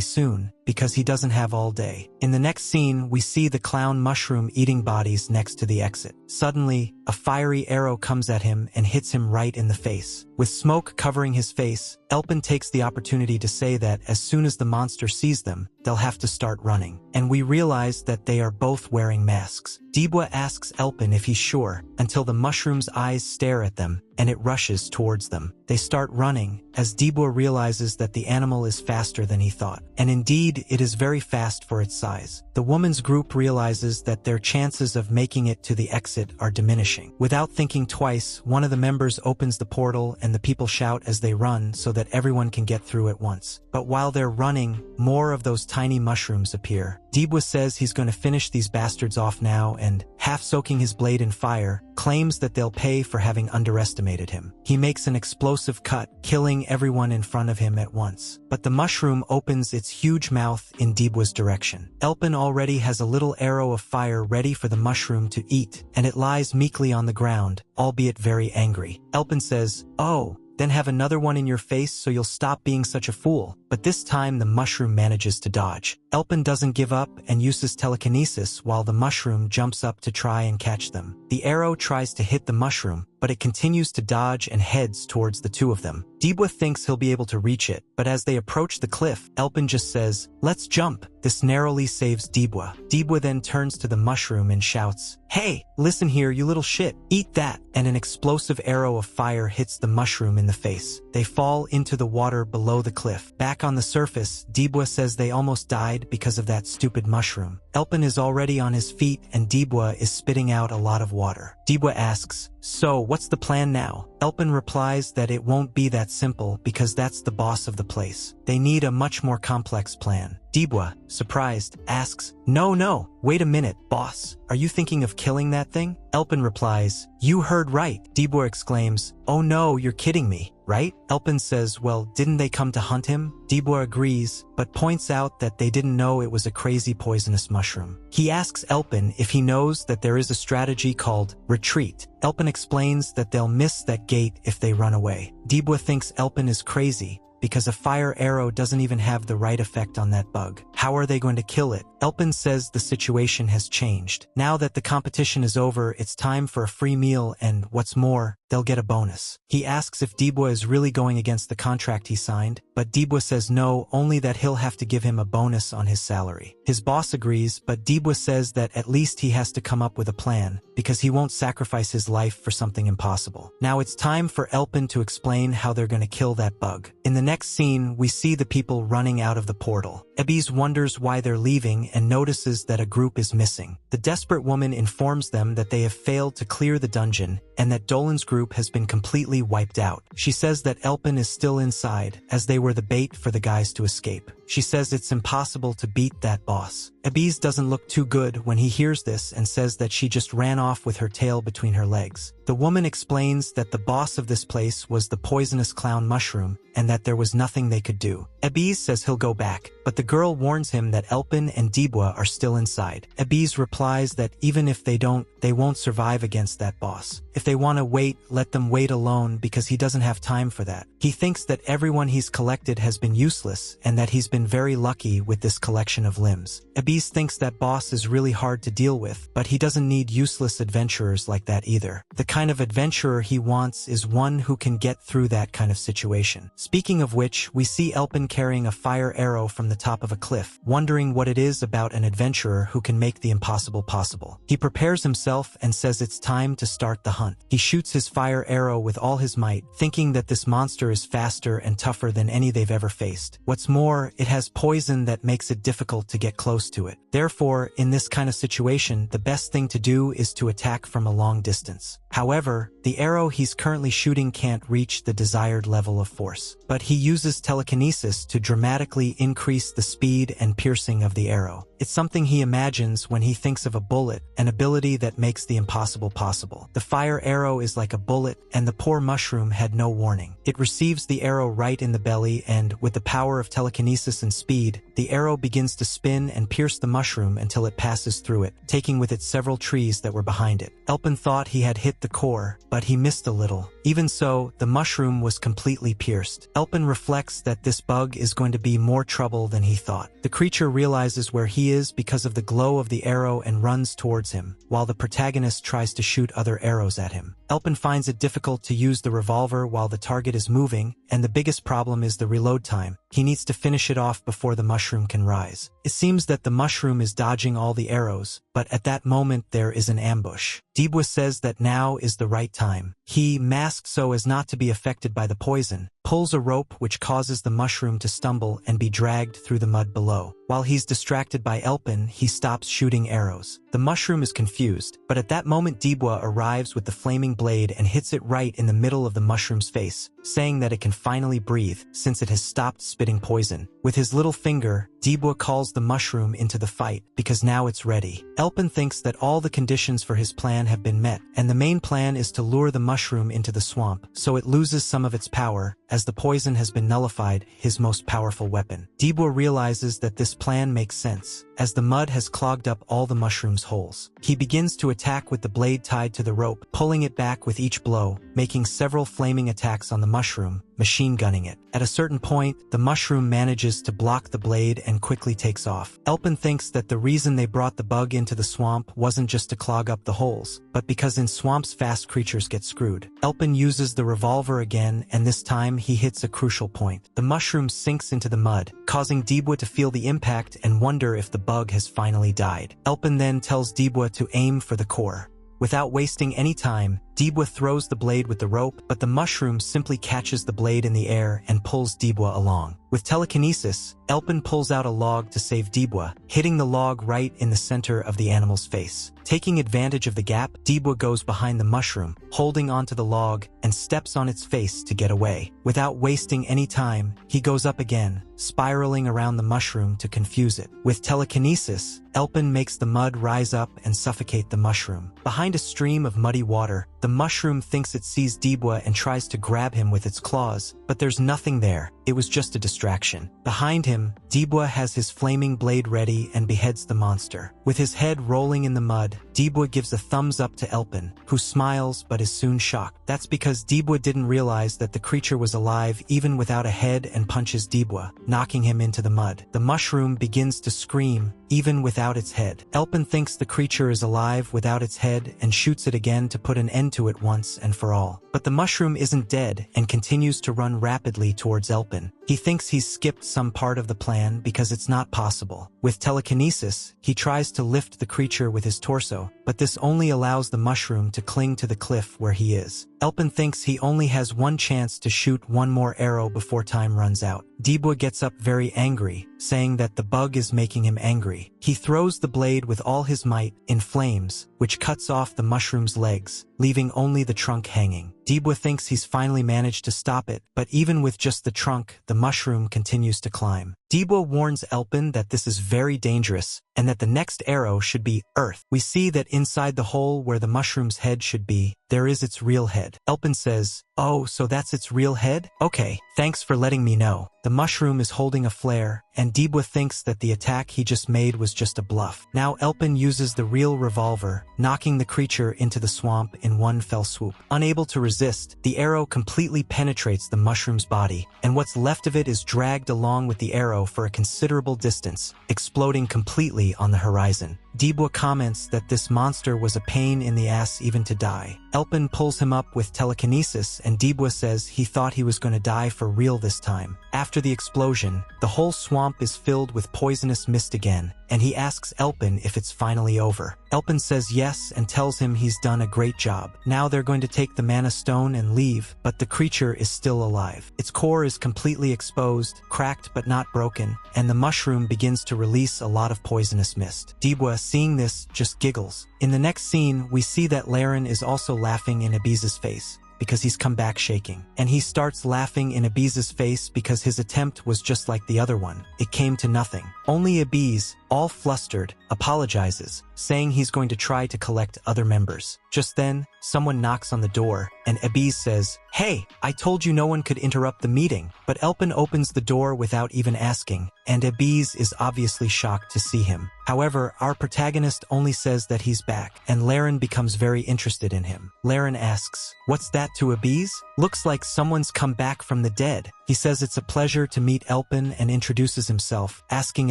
soon because he doesn't have all day. In the next scene, we see the clown mushroom eating bodies next to the exit. Suddenly, a fiery arrow comes at him and hits him right in the face. With smoke covering his face, Elpin takes the opportunity to say that as soon as the monster sees them, they'll have to start running. And we realize that they are both wearing masks. Dibwa asks Elpin if he's sure, until the mushroom's eyes stare at them, and it rushes towards them. They start running, as Dibwa realizes that the animal is faster than he thought. And indeed, it is very fast for its size. The woman's group realizes that their chances of making it to the exit are diminishing. Without thinking twice, one of the members opens the portal and the people shout as they run so that everyone can get through at once. But while they're running, more of those tiny mushrooms appear. Dibwa says he's going to finish these bastards off now and, half soaking his blade in fire, claims that they'll pay for having underestimated him. He makes an explosive cut, killing everyone in front of him at once. But the mushroom opens its huge mouth in Dibwa's direction. Elpin already has a little arrow of fire ready for the mushroom to eat, and it lies meekly on the ground, albeit very angry. Elpin says, "Oh, then have another one in your face so you'll stop being such a fool." but this time the mushroom manages to dodge. Elpin doesn't give up and uses telekinesis while the mushroom jumps up to try and catch them. The arrow tries to hit the mushroom, but it continues to dodge and heads towards the two of them. Dibwa thinks he'll be able to reach it, but as they approach the cliff, Elpin just says, "Let's jump." This narrowly saves Dibwa. Dibwa then turns to the mushroom and shouts, "Hey, listen here, you little shit, eat that," and an explosive arrow of fire hits the mushroom in the face. They fall into the water below the cliff. Back on the surface, Dibwa says they almost died because of that stupid mushroom. Elpin is already on his feet and Dibwa is spitting out a lot of water. Dibwa asks, "So, what's the plan now?" Elpin replies that it won't be that simple because that's the boss of the place. They need a much more complex plan. Dibwa, surprised, asks, No, wait a minute, boss. Are you thinking of killing that thing?" Elpin replies, "You heard right." Dibwa exclaims, "Oh no, you're kidding me, right?" Elpin says, "Well, didn't they come to hunt him?" Dibwa agrees, but points out that they didn't know it was a crazy poisonous mushroom. He asks Elpin if he knows that there is a strategy called retreat. Elpin explains that they'll miss that gate if they run away. Dibwa thinks Elpin is crazy, because a fire arrow doesn't even have the right effect on that bug. How are they going to kill it? Elpin says the situation has changed. Now that the competition is over, it's time for a free meal and, what's more, they'll get a bonus. He asks if Dibwa is really going against the contract he signed, but Dibwa says no, only that he'll have to give him a bonus on his salary. His boss agrees, but Dibwa says that at least he has to come up with a plan, because he won't sacrifice his life for something impossible. Now it's time for Elpin to explain how they're going to kill that bug. In the next scene, we see the people running out of the portal. Ebis wonders why they're leaving and notices that a group is missing. The desperate woman informs them that they have failed to clear the dungeon and that Dolan's group has been completely wiped out. She says that Elpin is still inside, as they were the bait for the guys to escape. She says it's impossible to beat that boss. Ebis doesn't look too good when he hears this and says that she just ran off with her tail between her legs. The woman explains that the boss of this place was the poisonous clown mushroom and that there was nothing they could do. Ebis says he'll go back, but the girl warns him that Elpin and Dibwa are still inside. Ebis replies that even if they don't, they won't survive against that boss. If they want to wait, let them wait alone because he doesn't have time for that. He thinks that everyone he's collected has been useless and that he's been very lucky with this collection of limbs. Ebis thinks that boss is really hard to deal with, but he doesn't need useless adventurers like that either. The kind of adventurer he wants is one who can get through that kind of situation. Speaking of which, we see Elpin carrying a fire arrow from the top of a cliff, wondering what it is about an adventurer who can make the impossible possible. He prepares himself and says it's time to start the hunt. He shoots his fire arrow with all his might, thinking that this monster is faster and tougher than any they've ever faced. What's more, it has poison that makes it difficult to get close to it. Therefore, in this kind of situation, the best thing to do is to attack from a long distance. However, the arrow he's currently shooting can't reach the desired level of force, but he uses telekinesis to dramatically increase the speed and piercing of the arrow. It's something he imagines when he thinks of a bullet, an ability that makes the impossible possible. The fire arrow is like a bullet, and the poor mushroom had no warning. It receives the arrow right in the belly, and with the power of telekinesis and speed, the arrow begins to spin and pierce the mushroom until it passes through it, taking with it several trees that were behind it. Elpin thought he had hit the core, but he missed a little. Even so, the mushroom was completely pierced. Elpin reflects that this bug is going to be more trouble than he thought. The creature realizes where he is because of the glow of the arrow and runs towards him, while the protagonist tries to shoot other arrows at him. Elpin finds it difficult to use the revolver while the target is moving, and the biggest problem is the reload time. He needs to finish it off before the mushroom can rise. It seems that the mushroom is dodging all the arrows, but at that moment there is an ambush. Dibwa says that now is the right time. He, masked so as not to be affected by the poison, pulls a rope which causes the mushroom to stumble and be dragged through the mud below. While he's distracted by Elpin, he stops shooting arrows. The mushroom is confused, but at that moment Dibwa arrives with the flaming blade and hits it right in the middle of the mushroom's face, saying that it can finally breathe since it has stopped spitting poison. With his little finger, Dibwa calls the mushroom into the fight because now it's ready. Elpin thinks that all the conditions for his plan have been met, and the main plan is to lure the mushroom into the swamp so it loses some of its power, as the poison has been nullified, his most powerful weapon. Dibwa realizes that this plan makes sense, as the mud has clogged up all the mushroom's holes. He begins to attack with the blade tied to the rope, pulling it back with each blow, making several flaming attacks on the mushroom, machine gunning it. At a certain point, the mushroom manages to block the blade and quickly takes off. Elpin thinks that the reason they brought the bug into the swamp wasn't just to clog up the holes, but because in swamps fast creatures get screwed. Elpin uses the revolver again, and this time he hits a crucial point. The mushroom sinks into the mud, causing Dibwa to feel the impact and wonder if the bug has finally died. Elpin then tells Dibwa to aim for the core. Without wasting any time, Dibwa throws the blade with the rope, but the mushroom simply catches the blade in the air and pulls Dibwa along. With telekinesis, Elpin pulls out a log to save Dibwa, hitting the log right in the center of the animal's face. Taking advantage of the gap, Dibwa goes behind the mushroom, holding onto the log, and steps on its face to get away. Without wasting any time, he goes up again, spiraling around the mushroom to confuse it. With telekinesis, Elpin makes the mud rise up and suffocate the mushroom. Behind a stream of muddy water, the mushroom thinks it sees Dibwa and tries to grab him with its claws, but there's nothing there. It was just a distraction. Behind him, Dibwa has his flaming blade ready and beheads the monster. With his head rolling in the mud, Dibwa gives a thumbs up to Elpin, who smiles but is soon shocked. That's because Dibwa didn't realize that the creature was alive even without a head and punches Dibwa, knocking him into the mud. The mushroom begins to scream, even without its head. Elpin thinks the creature is alive without its head and shoots it again to put an end to it once and for all. But the mushroom isn't dead and continues to run rapidly towards Elpin. He thinks he's skipped some part of the plan because it's not possible. With telekinesis, he tries to lift the creature with his torso, but this only allows the mushroom to cling to the cliff where he is. Elpin thinks he only has one chance to shoot one more arrow before time runs out. Dibwa gets up very angry, saying that the bug is making him angry. He throws the blade with all his might, in flames, which cuts off the mushroom's legs, leaving only the trunk hanging. Dibwa thinks he's finally managed to stop it, but even with just the trunk, the mushroom continues to climb. Dibwa warns Elpin that this is very dangerous, and that the next arrow should be Earth. We see that inside the hole where the mushroom's head should be, there is its real head. Elpin says, "Oh, so that's its real head? Okay, thanks for letting me know." The mushroom is holding a flare, and Dibwa thinks that the attack he just made was just a bluff. Now Elpin uses the real revolver, knocking the creature into the swamp in one fell swoop. Unable to resist, the arrow completely penetrates the mushroom's body, and what's left of it is dragged along with the arrow for a considerable distance, exploding completely on the horizon. Dibwa comments that this monster was a pain in the ass even to die. Elpin pulls him up with telekinesis, and Dibwa says he thought he was going to die for real this time. After the explosion, the whole swamp is filled with poisonous mist again, and he asks Elpin if it's finally over. Elpin says yes and tells him he's done a great job. Now they're going to take the mana stone and leave, but the creature is still alive. Its core is completely exposed, cracked but not broken, and the mushroom begins to release a lot of poisonous mist. Dibwa, seeing this, just giggles. In the next scene, we see that Laren is also laughing in Abiz's face, because he's come back shaking. And he starts laughing in Abiz's face because his attempt was just like the other one. It came to nothing. Only Abiz, all flustered, apologizes, saying he's going to try to collect other members. Just then, someone knocks on the door, and Abiz says, "Hey, I told you no one could interrupt the meeting." But Elpin opens the door without even asking, and Abiz is obviously shocked to see him. However, our protagonist only says that he's back, and Laren becomes very interested in him. Laren asks, "What's that to Abiz? Looks like someone's come back from the dead." He says it's a pleasure to meet Elpin and introduces himself, asking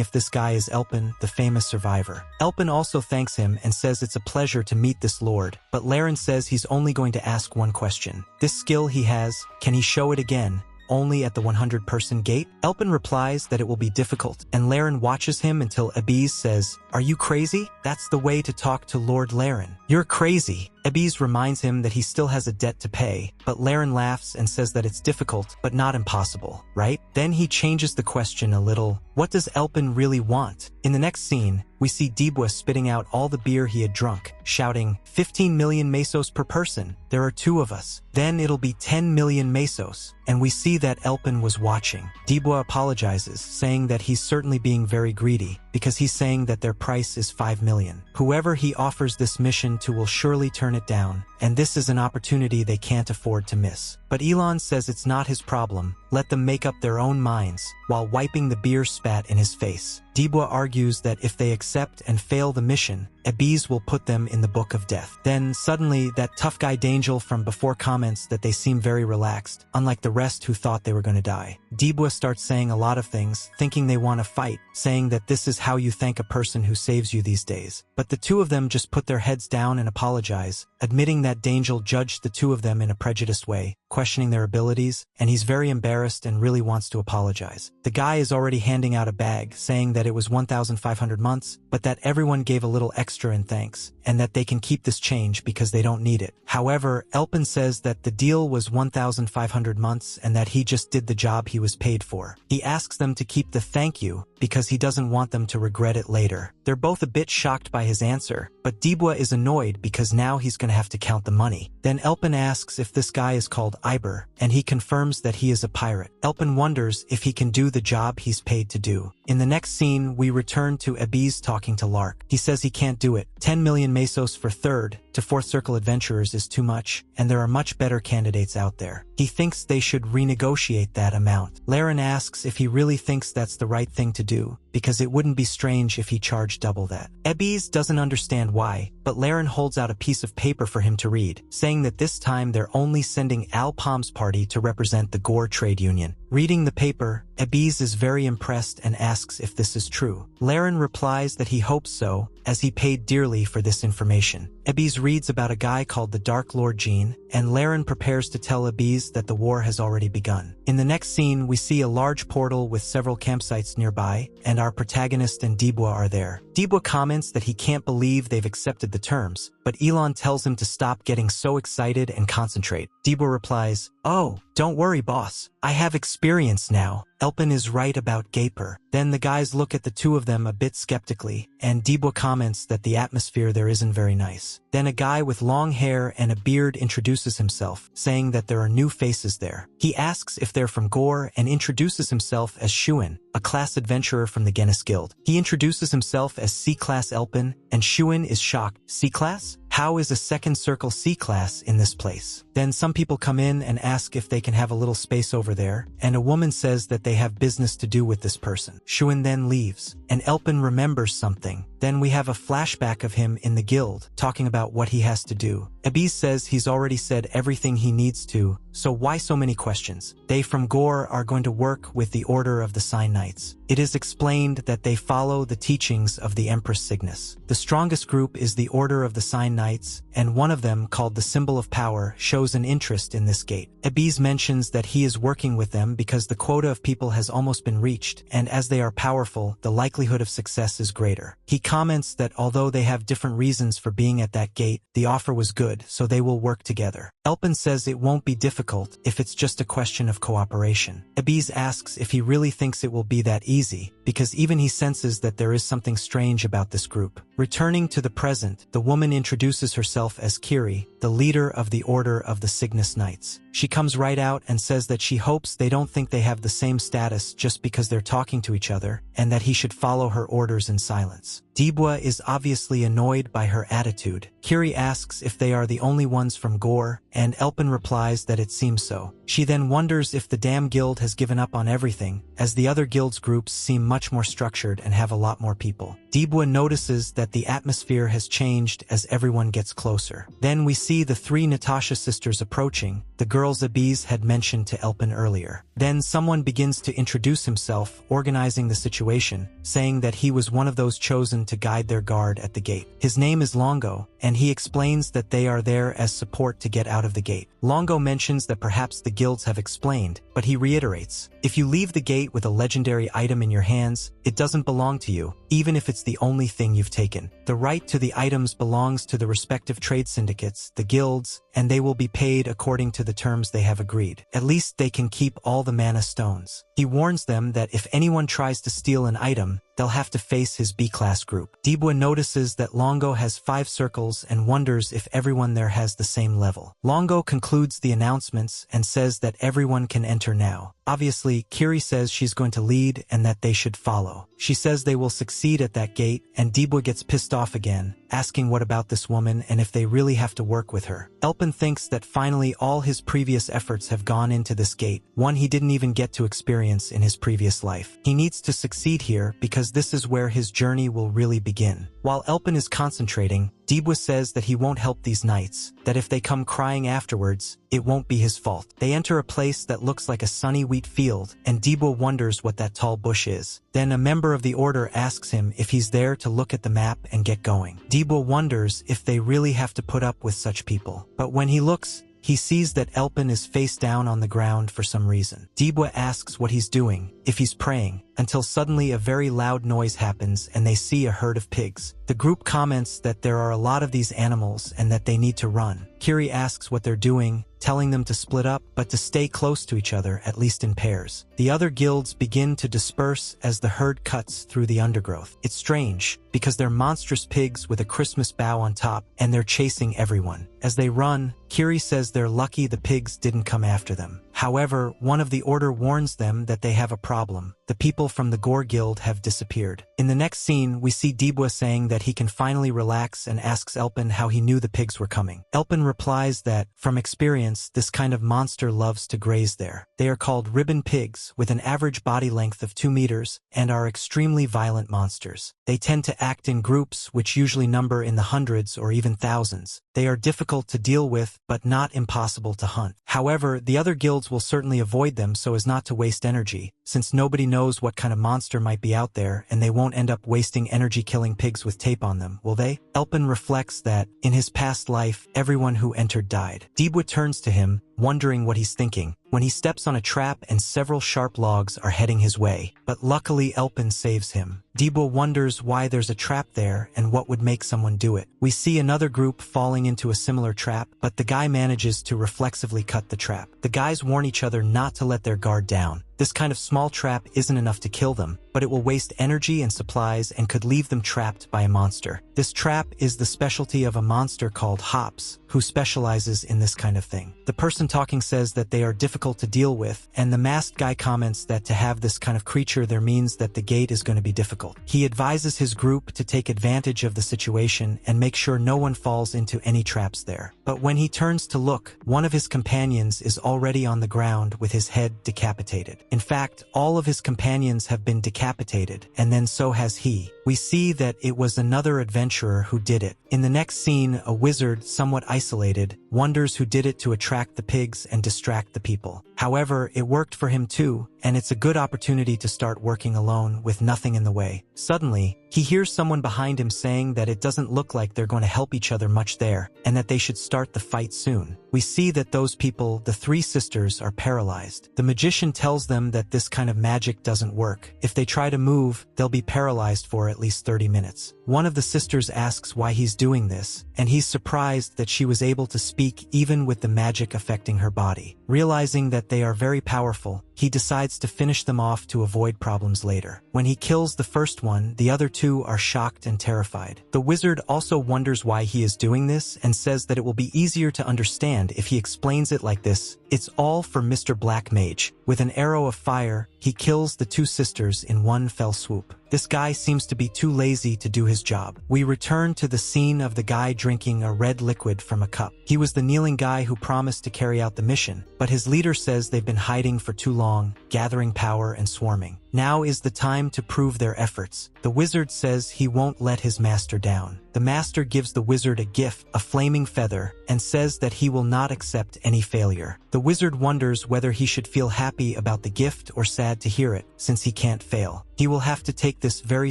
if this guy is Elpin, the famous survivor. Elpin also thanks him and says it's a pleasure to meet this lord, but Laren says he's only going to ask one question. This skill he has, can he show it again? Only at the 100-person gate? Elpin replies that it will be difficult, and Laren watches him until Abiz says, "Are you crazy? That's the way to talk to Lord Laren. You're crazy." Abiz reminds him that he still has a debt to pay, but Laren laughs and says that it's difficult, but not impossible, right? Then he changes the question a little. What does Elpin really want? In the next scene, we see Dibwa spitting out all the beer he had drunk, shouting, 15 million mesos per person. There are 2 of us. Then it'll be 10 million mesos. And we see that Elpin was watching. Dibwa apologizes, saying that he's certainly being very greedy, because he's saying that their price is 5 million. Whoever he offers this mission to will surely turn it down, and this is an opportunity they can't afford to miss. But Elon says it's not his problem, let them make up their own minds, while wiping the beer spat in his face. Dibwa argues that if they accept and fail the mission, Ebiz will put them in the Book of Death. Then, suddenly, that tough guy Dangel from before comments that they seem very relaxed, unlike the rest who thought they were going to die. Dibwa starts saying a lot of things, thinking they want to fight, saying that this is how you thank a person who saves you these days. But the two of them just put their heads down and apologize, admitting that Dangel judged the two of them in a prejudiced way, questioning their abilities, and he's very embarrassed and really wants to apologize. The guy is already handing out a bag, saying that it was 1,500 months, but that everyone gave a little extra in thanks, and that they can keep this change because they don't need it. However, Elpin says that the deal was 1,500 months and that he just did the job he was paid for. He asks them to keep the thank you because he doesn't want them to regret it later. They're both a bit shocked by his answer, but Dibwa is annoyed because now he's going to have to count the money. Then Elpin asks if this guy is called Iber, and he confirms that he is a pirate. Elpin wonders if he can do the job he's paid to do. In the next scene, we return to Ebiz talking to Lark. He says he can't do it. 10 million mesos for third to fourth circle adventurers is too much, and there are much better candidates out there. He thinks they should renegotiate that amount. Laren asks if he really thinks that's the right thing to do, because it wouldn't be strange if he charged double that. Ebiz doesn't understand why, but Laren holds out a piece of paper for him to read, saying that this time they're only sending Al Palm's party to represent the Gore Trade Union. Reading the paper, Ebiz is very impressed and asks if this is true. Laren replies that he hopes so, as he paid dearly for this information. Ebiz reads about a guy called the Dark Lord Jean, and Laren prepares to tell Ebiz that the war has already begun. In the next scene, we see a large portal with several campsites nearby, and our protagonist and Dibwa are there. Dibwa comments that he can't believe they've accepted the terms, but Elon tells him to stop getting so excited and concentrate. Dibwa replies, "Oh, don't worry, boss. I have experience now." Elpin is right about Gaper. Then the guys look at the two of them a bit skeptically, and Dibwa comments that the atmosphere there isn't very nice. Then a guy with long hair and a beard introduces himself, saying that there are new faces there. He asks if they're from Gore and introduces himself as Shuin, a class adventurer from the Genis Guild. He introduces himself as C-Class Elpin, and Shuin is shocked. C-Class? How is a second circle C-Class in this place? Then some people come in and ask if they can have a little space over there, and a woman says that they have business to do with this person. Shuin then leaves, and Elpin remembers something. Then we have a flashback of him in the guild, talking about what he has to do. Ebiz says he's already said everything he needs to, so why so many questions? They from Gore are going to work with the Order of the Sign Knights. It is explained that they follow the teachings of the Empress Cygnus. The strongest group is the Order of the Sign Knights, and one of them, called the Symbol of Power, shows an interest in this gate. Ebiz mentions that he is working with them because the quota of people has almost been reached, and as they are powerful, the likelihood of success is greater. He comments that although they have different reasons for being at that gate, the offer was good, so they will work together. Elpin says it won't be difficult if it's just a question of cooperation. Ebiz asks if he really thinks it will be that easy, because even he senses that there is something strange about this group. Returning to the present, the woman introduces herself as Kiri, the leader of the Order of the Cygnus Knights. She comes right out and says that she hopes they don't think they have the same status just because they're talking to each other, and that he should follow her orders in silence. Dibwa is obviously annoyed by her attitude. Kiri asks if they are the only ones from Gore, and Elpin replies that it seems so. She then wonders if the damn guild has given up on everything, as the other guilds groups seem much more structured and have a lot more people. Dibwa notices that the atmosphere has changed as everyone gets closer. Then we see the three Natasha sisters approaching, the girls Ebiz had mentioned to Elpin earlier. Then someone begins to introduce himself, organizing the situation, saying that he was one of those chosen to guide their guard at the gate. His name is Longo, and he explains that they are there as support to get out of the gate. Longo mentions that perhaps the guilds have explained, but he reiterates, if you leave the gate with a legendary item in your hands, it doesn't belong to you, even if it's the only thing you've taken. The right to the items belongs to the respective trade syndicates, the guilds, and they will be paid according to the terms they have agreed. At least they can keep all the mana stones. He warns them that if anyone tries to steal an item, they'll have to face his B-class group. Dibwa notices that Longo has 5 circles and wonders if everyone there has the same level. Longo concludes the announcements and says that everyone can enter now. Obviously, Kiri says she's going to lead and that they should follow. She says they will succeed at that gate, and Dibwa gets pissed off again, asking what about this woman and if they really have to work with her. Elpin thinks that finally all his previous efforts have gone into this gate, one he didn't even get to experience in his previous life. He needs to succeed here because this is where his journey will really begin. While Elpin is concentrating, Dibwa says that he won't help these knights, that if they come crying afterwards, it won't be his fault. They enter a place that looks like a sunny wheat field, and Dibwa wonders what that tall bush is. Then a member of the order asks him if he's there to look at the map and get going. Dibwa wonders if they really have to put up with such people. But when he looks, he sees that Elpin is face down on the ground for some reason. Dibwa asks what he's doing, if he's praying, until suddenly a very loud noise happens and they see a herd of pigs. The group comments that there are a lot of these animals and that they need to run. Kiri asks what they're doing, telling them to split up, but to stay close to each other, at least in pairs. The other guilds begin to disperse as the herd cuts through the undergrowth. It's strange, because they're monstrous pigs with a Christmas bough on top, and they're chasing everyone. As they run, Kiri says they're lucky the pigs didn't come after them. However, one of the order warns them that they have a problem. The people from the Gore Guild have disappeared. In the next scene, we see Dibwa saying that he can finally relax and asks Elpin how he knew the pigs were coming. Elpin replies that, from experience, this kind of monster loves to graze there. They are called ribbon pigs, with an average body length of 2 meters, and are extremely violent monsters. They tend to act in groups which usually number in the hundreds or even thousands. They are difficult to deal with, but not impossible to hunt. However, the other guilds will certainly avoid them so as not to waste energy, since nobody knows what kind of monster might be out there, and they won't end up wasting energy killing pigs with tape on them, will they? Elpin reflects that, in his past life, everyone who entered died. Dibwa turns to him, wondering what he's thinking, when he steps on a trap and several sharp logs are heading his way. But luckily Elpin saves him. Dibwa wonders why there's a trap there and what would make someone do it. We see another group falling into a similar trap, but the guy manages to reflexively cut the trap. The guys warn each other not to let their guard down. This kind of small trap isn't enough to kill them, but it will waste energy and supplies and could leave them trapped by a monster. This trap is the specialty of a monster called Hops, who specializes in this kind of thing. The person talking says that they are difficult to deal with, and the masked guy comments that to have this kind of creature there means that the gate is going to be difficult. He advises his group to take advantage of the situation and make sure no one falls into any traps there. But when he turns to look, one of his companions is already on the ground with his head decapitated. In fact, all of his companions have been decapitated, and then so has he. We see that it was another adventurer who did it. In the next scene, a wizard, somewhat isolated, wonders who did it to attract the pigs and distract the people. However, it worked for him too, and it's a good opportunity to start working alone with nothing in the way. Suddenly, he hears someone behind him saying that it doesn't look like they're going to help each other much there, and that they should start the fight soon. We see that those people, the 3 sisters, are paralyzed. The magician tells them that this kind of magic doesn't work. If they try to move, they'll be paralyzed for at least 30 minutes. One of the sisters asks why he's doing this, and he's surprised that she was able to speak even with the magic affecting her body. Realizing that they are very powerful, he decides to finish them off to avoid problems later. When he kills the first one, the other 2 are shocked and terrified. The wizard also wonders why he is doing this and says that it will be easier to understand if he explains it like this. It's all for Mr. Black Mage. With an arrow of fire, he kills the 2 sisters in one fell swoop. This guy seems to be too lazy to do his job. We return to the scene of the guy drinking a red liquid from a cup. He was the kneeling guy who promised to carry out the mission, but his leader says they've been hiding for too long, gathering power and swarming. Now is the time to prove their efforts. The wizard says he won't let his master down. The master gives the wizard a gift, a flaming feather, and says that he will not accept any failure. The wizard wonders whether he should feel happy about the gift or sad to hear it, since he can't fail. He will have to take this very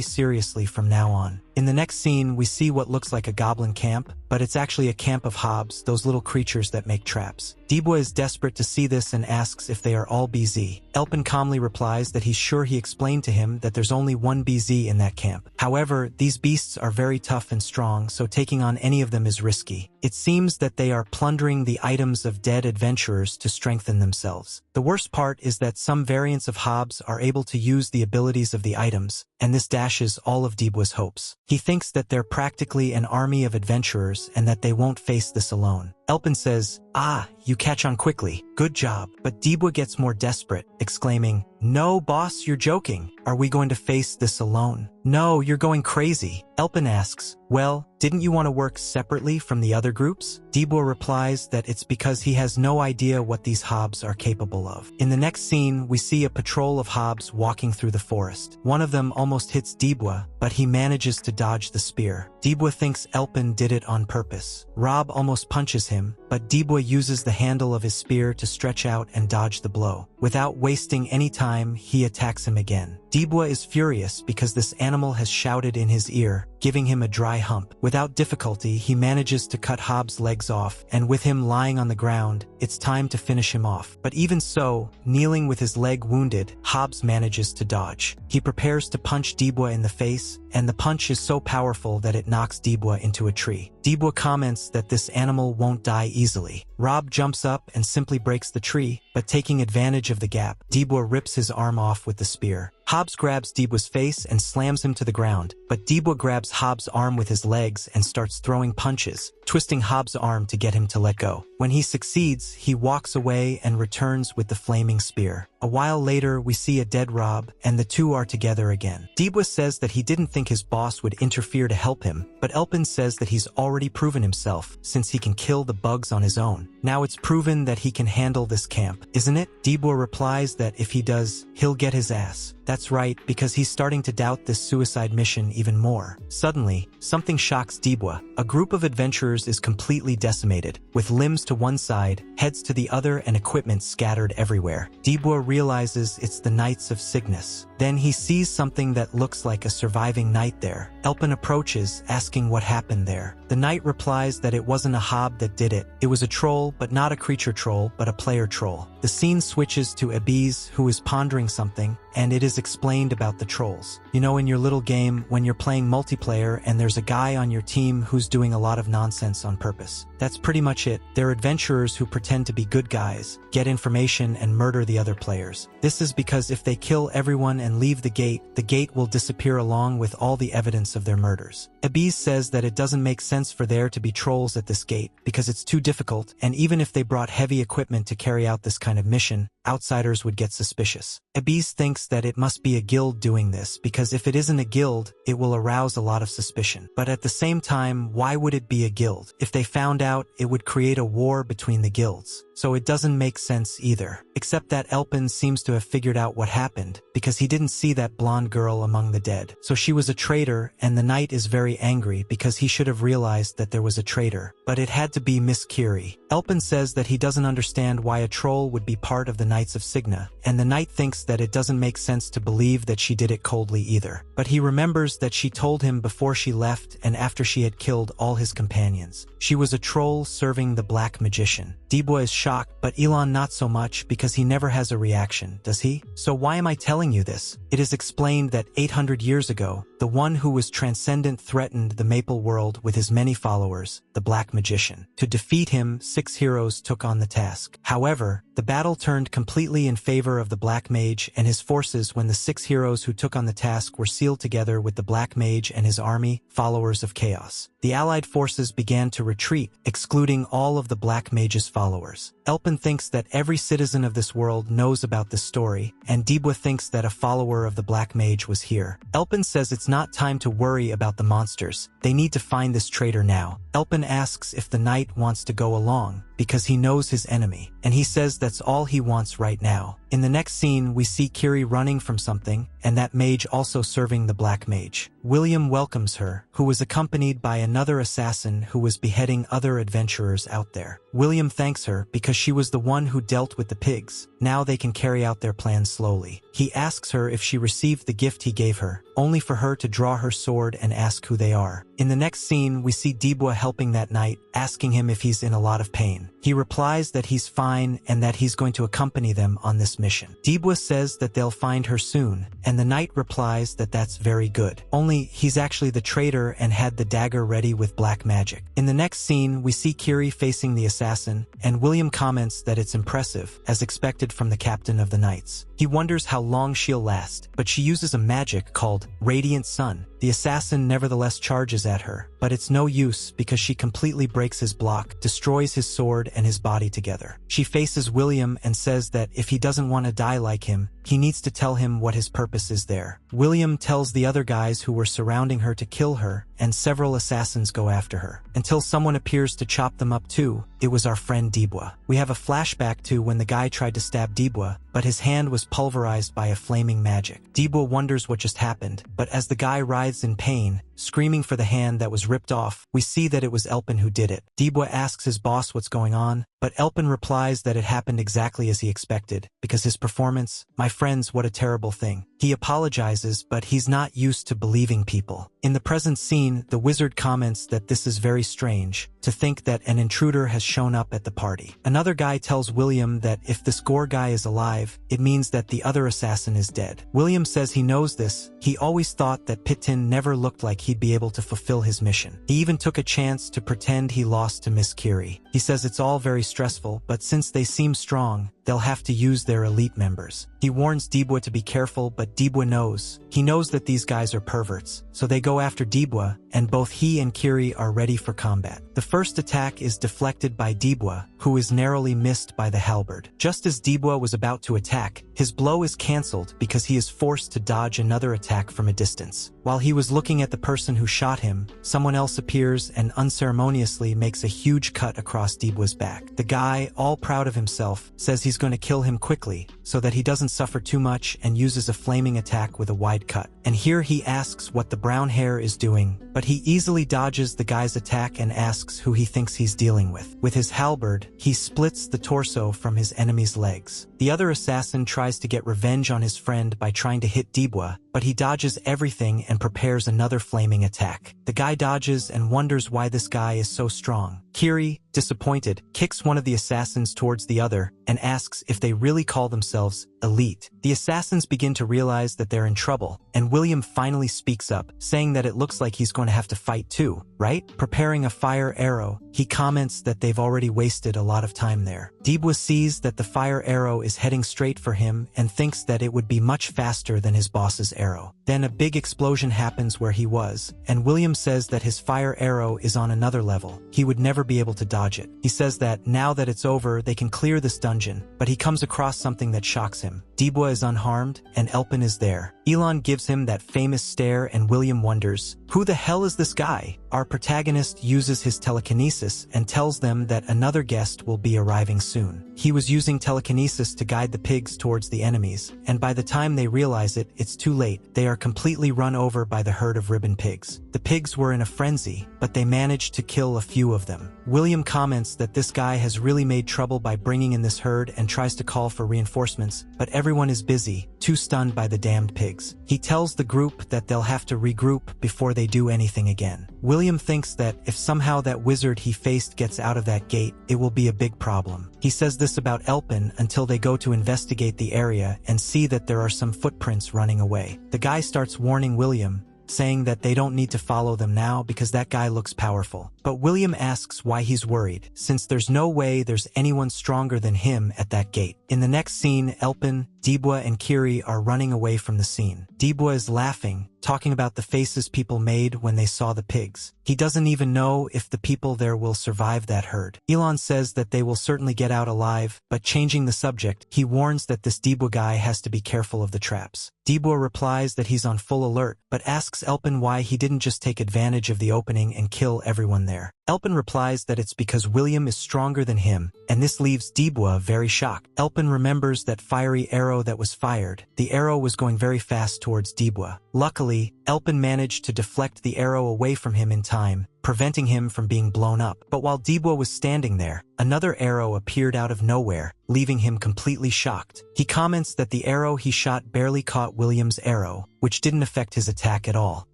seriously from now on. In the next scene, we see what looks like a goblin camp, but it's actually a camp of hobs, those little creatures that make traps. Dibwa is desperate to see this and asks if they are all BZ. Elpin calmly replies that he's sure he explained to him that there's only one BZ in that camp. However, these beasts are very tough and strong, so taking on any of them is risky. It seems that they are plundering the items of dead adventurers to strengthen themselves. The worst part is that some variants of Hobbs are able to use the abilities of the items, and this dashes all of Dibwa's hopes. He thinks that they're practically an army of adventurers and that they won't face this alone. Elpin says, "Ah, you catch on quickly. Good job." But Dibwa gets more desperate, exclaiming, "No, boss, you're joking. Are we going to face this alone?" "No, you're going crazy." Elpin asks, "Well, didn't you want to work separately from the other groups?" Dibwa replies that it's because he has no idea what these Hobbs are capable of. In the next scene, we see a patrol of Hobbs walking through the forest. One of them almost hits Dibwa, but he manages to dodge the spear. Dibwa thinks Elpin did it on purpose. Rob almost punches him, but Dibwa uses the handle of his spear to stretch out and dodge the blow. Without wasting any time, he attacks him again. Dibwa is furious because this animal has shouted in his ear, giving him a dry hump. Without difficulty, he manages to cut Hobbs' legs off, and with him lying on the ground, it's time to finish him off. But even so, kneeling with his leg wounded, Hobbs manages to dodge. He prepares to punch Dibwa in the face, and the punch is so powerful that it knocks Dibwa into a tree. Dibwa comments that this animal won't die easily. Rob jumps up and simply breaks the tree, but taking advantage of the gap, Dibwa rips his arm off with the spear. Hobbs grabs Dibwa's face and slams him to the ground, but Dibwa grabs Hobbs' arm with his legs and starts throwing punches, twisting Hobbs' arm to get him to let go. When he succeeds, he walks away and returns with the flaming spear. A while later, we see a dead Rob, and the two are together again. Dibwa says that he didn't think his boss would interfere to help him, but Elpin says that he's already proven himself, since he can kill the bugs on his own. Now it's proven that he can handle this camp, isn't it? Dibwa replies that if he does, he'll get his ass. That's right, because he's starting to doubt this suicide mission even more. Suddenly, something shocks Dibwa. A group of adventurers is completely decimated, with limbs to one side, heads to the other, and equipment scattered everywhere. Dibwa realizes it's the Knights of Cygnus. Then he sees something that looks like a surviving knight there. Elpin approaches, asking what happened there. The knight replies that it wasn't a Hobb that did it. It was a troll, but not a creature troll, but a player troll. The scene switches to Abiz, who is pondering something, and it is explained about the trolls. You know, in your little game, when you're playing multiplayer and there's a guy on your team who's doing a lot of nonsense on purpose. That's pretty much it. They're adventurers who pretend to be good guys, get information, and murder the other players. This is because if they kill everyone and leave the gate will disappear along with all the evidence of their murders. Abiz says that it doesn't make sense for there to be trolls at this gate because it's too difficult, and even if they brought heavy equipment to carry out this kind of mission, outsiders would get suspicious. Abiz thinks that it must be a guild doing this because if it isn't a guild, it will arouse a lot of suspicion. But at the same time, why would it be a guild? If they found out, it would create a war between the guilds. So it doesn't make sense either. Except that Elpin seems to have figured out what happened because he didn't see that blonde girl among the dead. So she was a traitor, and the knight is very angry because he should have realized that there was a traitor. But it had to be Miss Kiri. Elpin says that he doesn't understand why a troll would be part of the Knights of Cygna, and the knight thinks that it doesn't make sense to believe that she did it coldly either. But he remembers that she told him before she left and after she had killed all his companions. She was a troll serving the black magician. Dibwa is shocked, but Elon not so much because he never has a reaction, does he? So why am I telling you this? It is explained that 800 years ago, the one who was transcendent threatened the Maple World with his many followers, the Black Magician. To defeat him, 6 heroes took on the task. However, the battle turned completely in favor of the Black Mage and his forces when the 6 heroes who took on the task were sealed together with the Black Mage and his army, followers of chaos. The allied forces began to retreat, excluding all of the Black Mage's followers. Elpin thinks that every citizen of this world knows about this story, and Dibwa thinks that a follower of the Black Mage was here. Elpin says it's not time to worry about the monsters. They need to find this traitor now. Elpin asks if the knight wants to go along, because he knows his enemy, and he says that's all he wants right now. In the next scene, we see Kiri running from something, and that mage also serving the Black Mage. William welcomes her, who was accompanied by another assassin who was beheading other adventurers out there. William thanks her because she was the one who dealt with the pigs. Now they can carry out their plan slowly. He asks her if she received the gift he gave her, only for her to draw her sword and ask who they are. In the next scene, we see Dibwa helping that knight, asking him if he's in a lot of pain. He replies that he's fine and that he's going to accompany them on this mission. Dibwa says that they'll find her soon, and the knight replies that that's very good. Only he's actually the traitor and had the dagger ready with black magic. In the next scene, we see Kiri facing the assassin, and William comments that it's impressive, as expected from the captain of the knights. He wonders how long she'll last, but she uses a magic called Radiant Sun. The assassin nevertheless charges at her, but it's no use because she completely breaks his block, destroys his sword and his body together. She faces William and says that if he doesn't want to die like him, he needs to tell him what his purpose is there. William tells the other guys who were surrounding her to kill her, and several assassins go after her, until someone appears to chop them up too. It was our friend Dibwa. We have a flashback to when the guy tried to stab Dibwa, but his hand was pulverized by a flaming magic. Dibwa wonders what just happened, but as the guy writhes in pain, screaming for the hand that was ripped off, we see that it was Elpin who did it. Dibwa asks his boss what's going on, but Elpin replies that it happened exactly as he expected, because his performance, my friends, what a terrible thing. He apologizes, but he's not used to believing people. In the present scene, the wizard comments that this is very strange, to think that an intruder has shown up at the party. Another guy tells William that if this Gore guy is alive, it means that the other assassin is dead. William says he knows this. He always thought that Pitin never looked like he'd be able to fulfill his mission. He even took a chance to pretend he lost to Miss Kiri. He says it's all very stressful, but since they seem strong, they'll have to use their elite members. He warns Dibwa to be careful, but Dibwa knows. He knows that these guys are perverts, so they go after Dibwa, and both he and Kiri are ready for combat. The first attack is deflected by Dibwa, who is narrowly missed by the halberd. Just as Dibwa was about to attack, his blow is cancelled because he is forced to dodge another attack from a distance. While he was looking at the person who shot him, someone else appears and unceremoniously makes a huge cut across Dibwa's back. The guy, all proud of himself, says he's going to kill him quickly so that he doesn't suffer too much and uses a flaming attack with a wide cut. And here he asks what the brown hair is doing, but he easily dodges the guy's attack and asks who he thinks he's dealing with. With his halberd, he splits the torso from his enemy's legs. The other assassin tries to get revenge on his friend by trying to hit Dibwa, but he dodges everything and prepares another flaming attack. The guy dodges and wonders why this guy is so strong. Kiri, disappointed, kicks one of the assassins towards the other and asks if they really call themselves elite. The assassins begin to realize that they're in trouble, and William finally speaks up, saying that it looks like he's going to have to fight too, right? Preparing a fire arrow, he comments that they've already wasted a lot of time there. Dibwa sees that the fire arrow is heading straight for him and thinks that it would be much faster than his boss's arrow. Then a big explosion happens where he was, and William says that his fire arrow is on another level. He would never be able to dodge it. He says that now that it's over, they can clear this dungeon, but he comes across something that shocks him. Dibwa is unharmed, and Elpin is there. Elon gives him that famous stare, and William wonders, who the hell is this guy? Our protagonist uses his telekinesis and tells them that another guest will be arriving soon. He was using telekinesis to guide the pigs towards the enemies, and by the time they realize it, it's too late. They are completely run over by the herd of ribbon pigs. The pigs were in a frenzy, but they managed to kill a few of them. William comments that this guy has really made trouble by bringing in this herd and tries to call for reinforcements, but everyone is busy, too stunned by the damned pigs. He tells the group that they'll have to regroup before they do anything again. William thinks that if somehow that wizard he faced gets out of that gate, it will be a big problem. He says this about Elpin until they go to investigate the area and see that there are some footprints running away. The guy starts warning William, saying that they don't need to follow them now because that guy looks powerful. But William asks why he's worried, since there's no way there's anyone stronger than him at that gate. In the next scene, Elpin, Dibwa, and Kiri are running away from the scene. Dibwa is laughing, talking about the faces people made when they saw the pigs. He doesn't even know if the people there will survive that herd. Elon says that they will certainly get out alive, but changing the subject, he warns that this Dibwa guy has to be careful of the traps. Dibwa replies that he's on full alert, but asks Elpin why he didn't just take advantage of the opening and kill everyone there. Elpin replies that it's because William is stronger than him, and this leaves Dibwa very shocked. Elpin remembers that fiery arrow that was fired. The arrow was going very fast towards Dibwa. Luckily, Elpin managed to deflect the arrow away from him in time, preventing him from being blown up. But while Dibwa was standing there, another arrow appeared out of nowhere, leaving him completely shocked. He comments that the arrow he shot barely caught William's arrow, which didn't affect his attack at all.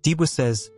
Dibwa says,